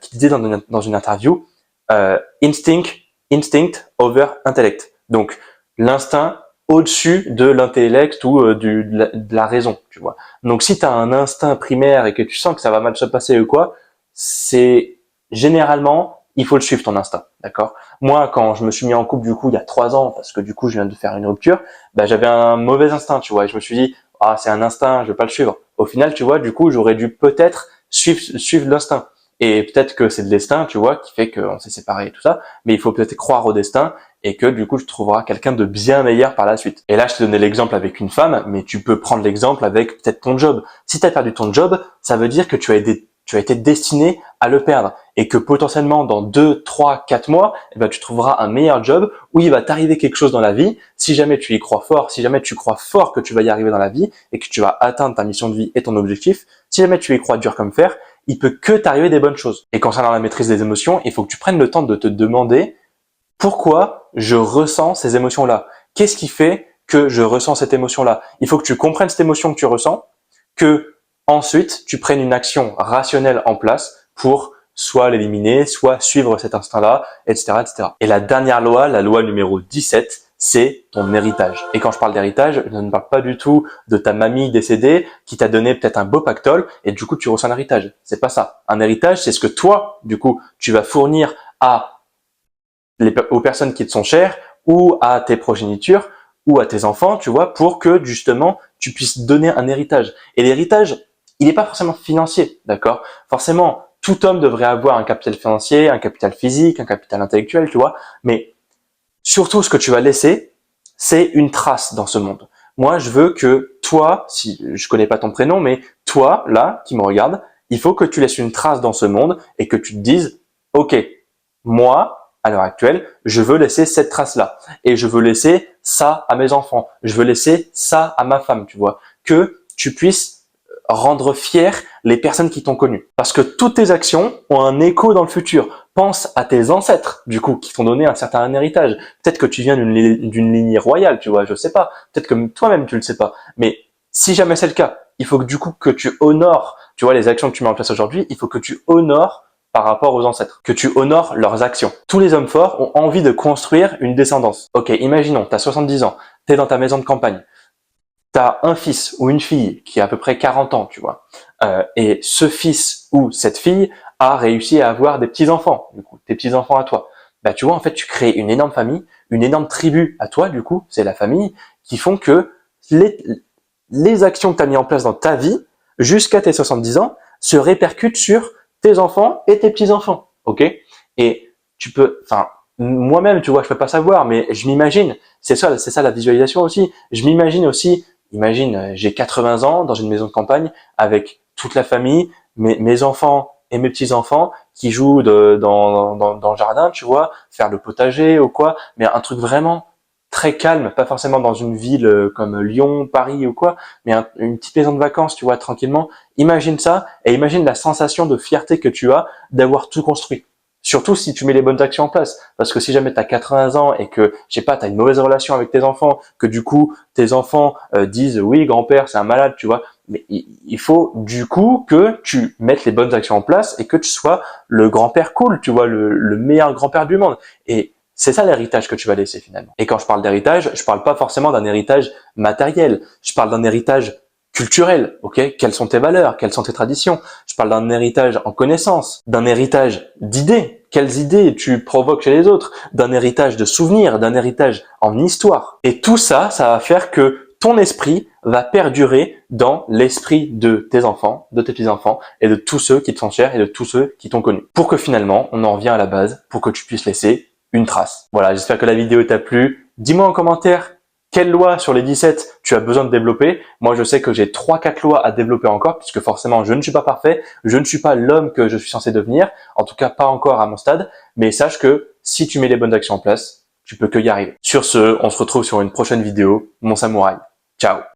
qui disait dans une interview instinct over intellect. Donc l'instinct au-dessus de l'intellect ou de la raison, tu vois. Donc si tu as un instinct primaire et que tu sens que ça va mal se passer ou quoi, c'est généralement, il faut le suivre ton instinct, d'accord? Moi, quand je me suis mis en couple du coup il y a 3 ans, parce que du coup je viens de faire une rupture, bah, j'avais un mauvais instinct, tu vois, et je me suis dit ah c'est un instinct, je vais pas le suivre. Au final, tu vois, du coup j'aurais dû peut-être suivre l'instinct. Et peut-être que c'est le destin, tu vois, qui fait qu'on s'est séparés et tout ça, mais il faut peut-être croire au destin et que du coup tu trouveras quelqu'un de bien meilleur par la suite. Et là, je t'ai donné l'exemple avec une femme, mais tu peux prendre l'exemple avec peut-être ton job. Si tu as perdu ton job, ça veut dire que tu as été destiné à le perdre et que potentiellement dans 2, 3, 4 mois, eh ben, tu trouveras un meilleur job où il va t'arriver quelque chose dans la vie. Si jamais tu y crois fort, si jamais tu crois fort que tu vas y arriver dans la vie et que tu vas atteindre ta mission de vie et ton objectif, si jamais tu y crois dur comme fer, il peut que t'arriver des bonnes choses. Et concernant la maîtrise des émotions, il faut que tu prennes le temps de te demander pourquoi je ressens ces émotions-là. Qu'est-ce qui fait que je ressens cette émotion-là? Il faut que tu comprennes cette émotion que tu ressens, que ensuite tu prennes une action rationnelle en place pour soit l'éliminer, soit suivre cet instinct-là, etc., etc. Et la dernière loi, la loi numéro 17, c'est ton héritage. Et quand je parle d'héritage, je ne parle pas du tout de ta mamie décédée qui t'a donné peut-être un beau pactole et du coup tu reçois un héritage. C'est pas ça. Un héritage, c'est ce que toi, du coup, tu vas fournir aux personnes qui te sont chères ou à tes progénitures ou à tes enfants, tu vois, pour que justement tu puisses donner un héritage. Et l'héritage, il n'est pas forcément financier, d'accord? Forcément, tout homme devrait avoir un capital financier, un capital physique, un capital intellectuel, tu vois, mais surtout, ce que tu vas laisser, c'est une trace dans ce monde. Moi, je veux que toi, si je connais pas ton prénom, mais toi, là, qui me regarde, il faut que tu laisses une trace dans ce monde et que tu te dises, OK, moi, à l'heure actuelle, je veux laisser cette trace-là et je veux laisser ça à mes enfants. Je veux laisser ça à ma femme, tu vois, que tu puisses rendre fiers les personnes qui t'ont connu. Parce que toutes tes actions ont un écho dans le futur. Pense à tes ancêtres, du coup, qui t'ont donné un certain héritage. Peut-être que tu viens d'une lignée royale, tu vois, je sais pas. Peut-être que toi-même, tu le sais pas. Mais si jamais c'est le cas, il faut que du coup, que tu honores, tu vois, les actions que tu mets en place aujourd'hui, il faut que tu honores par rapport aux ancêtres, que tu honores leurs actions. Tous les hommes forts ont envie de construire une descendance. Ok, imaginons, tu as 70 ans, tu es dans ta maison de campagne, t'as un fils ou une fille qui a à peu près 40 ans, tu vois, et ce fils ou cette fille a réussi à avoir des petits-enfants, du coup, tes petits-enfants à toi. Bah, tu vois, en fait, tu crées une énorme famille, une énorme tribu à toi, du coup, c'est la famille, qui font que les actions que tu as mis en place dans ta vie, jusqu'à tes 70 ans, se répercutent sur tes enfants et tes petits-enfants, ok? Et tu peux, enfin, moi-même, tu vois, je peux pas savoir, mais je m'imagine, c'est ça la visualisation aussi, je m'imagine aussi. Imagine, j'ai 80 ans dans une maison de campagne avec toute la famille, mes enfants et mes petits-enfants qui jouent dans le jardin, tu vois, faire le potager ou quoi, mais un truc vraiment très calme, pas forcément dans une ville comme Lyon, Paris ou quoi, mais une petite maison de vacances, tu vois, tranquillement. Imagine ça et imagine la sensation de fierté que tu as d'avoir tout construit. Surtout si tu mets les bonnes actions en place. Parce que si jamais tu as 80 ans et que, je sais pas, tu as une mauvaise relation avec tes enfants, que du coup, tes enfants disent « oui, grand-père, c'est un malade », tu vois. Mais il faut du coup que tu mettes les bonnes actions en place et que tu sois le grand-père cool, tu vois, le meilleur grand-père du monde. Et c'est ça l'héritage que tu vas laisser finalement. Et quand je parle d'héritage, je parle pas forcément d'un héritage matériel. Je parle d'un héritage culturel, ok? Quelles sont tes valeurs? Quelles sont tes traditions? Je parle d'un héritage en connaissances, d'un héritage d'idées. Quelles idées tu provoques chez les autres? D'un héritage de souvenirs, d'un héritage en histoire. Et tout ça, ça va faire que ton esprit va perdurer dans l'esprit de tes enfants, de tes petits-enfants et de tous ceux qui te sont chers et de tous ceux qui t'ont connu. Pour que finalement, on en revient à la base, pour que tu puisses laisser une trace. Voilà, j'espère que la vidéo t'a plu. Dis-moi en commentaire quelle loi sur les 17 tu as besoin de développer. Moi, je sais que j'ai 3-4 lois à développer encore, puisque forcément, je ne suis pas parfait, je ne suis pas l'homme que je suis censé devenir, en tout cas pas encore à mon stade, mais sache que si tu mets les bonnes actions en place, tu peux que y arriver. Sur ce, on se retrouve sur une prochaine vidéo. Mon samouraï. Ciao.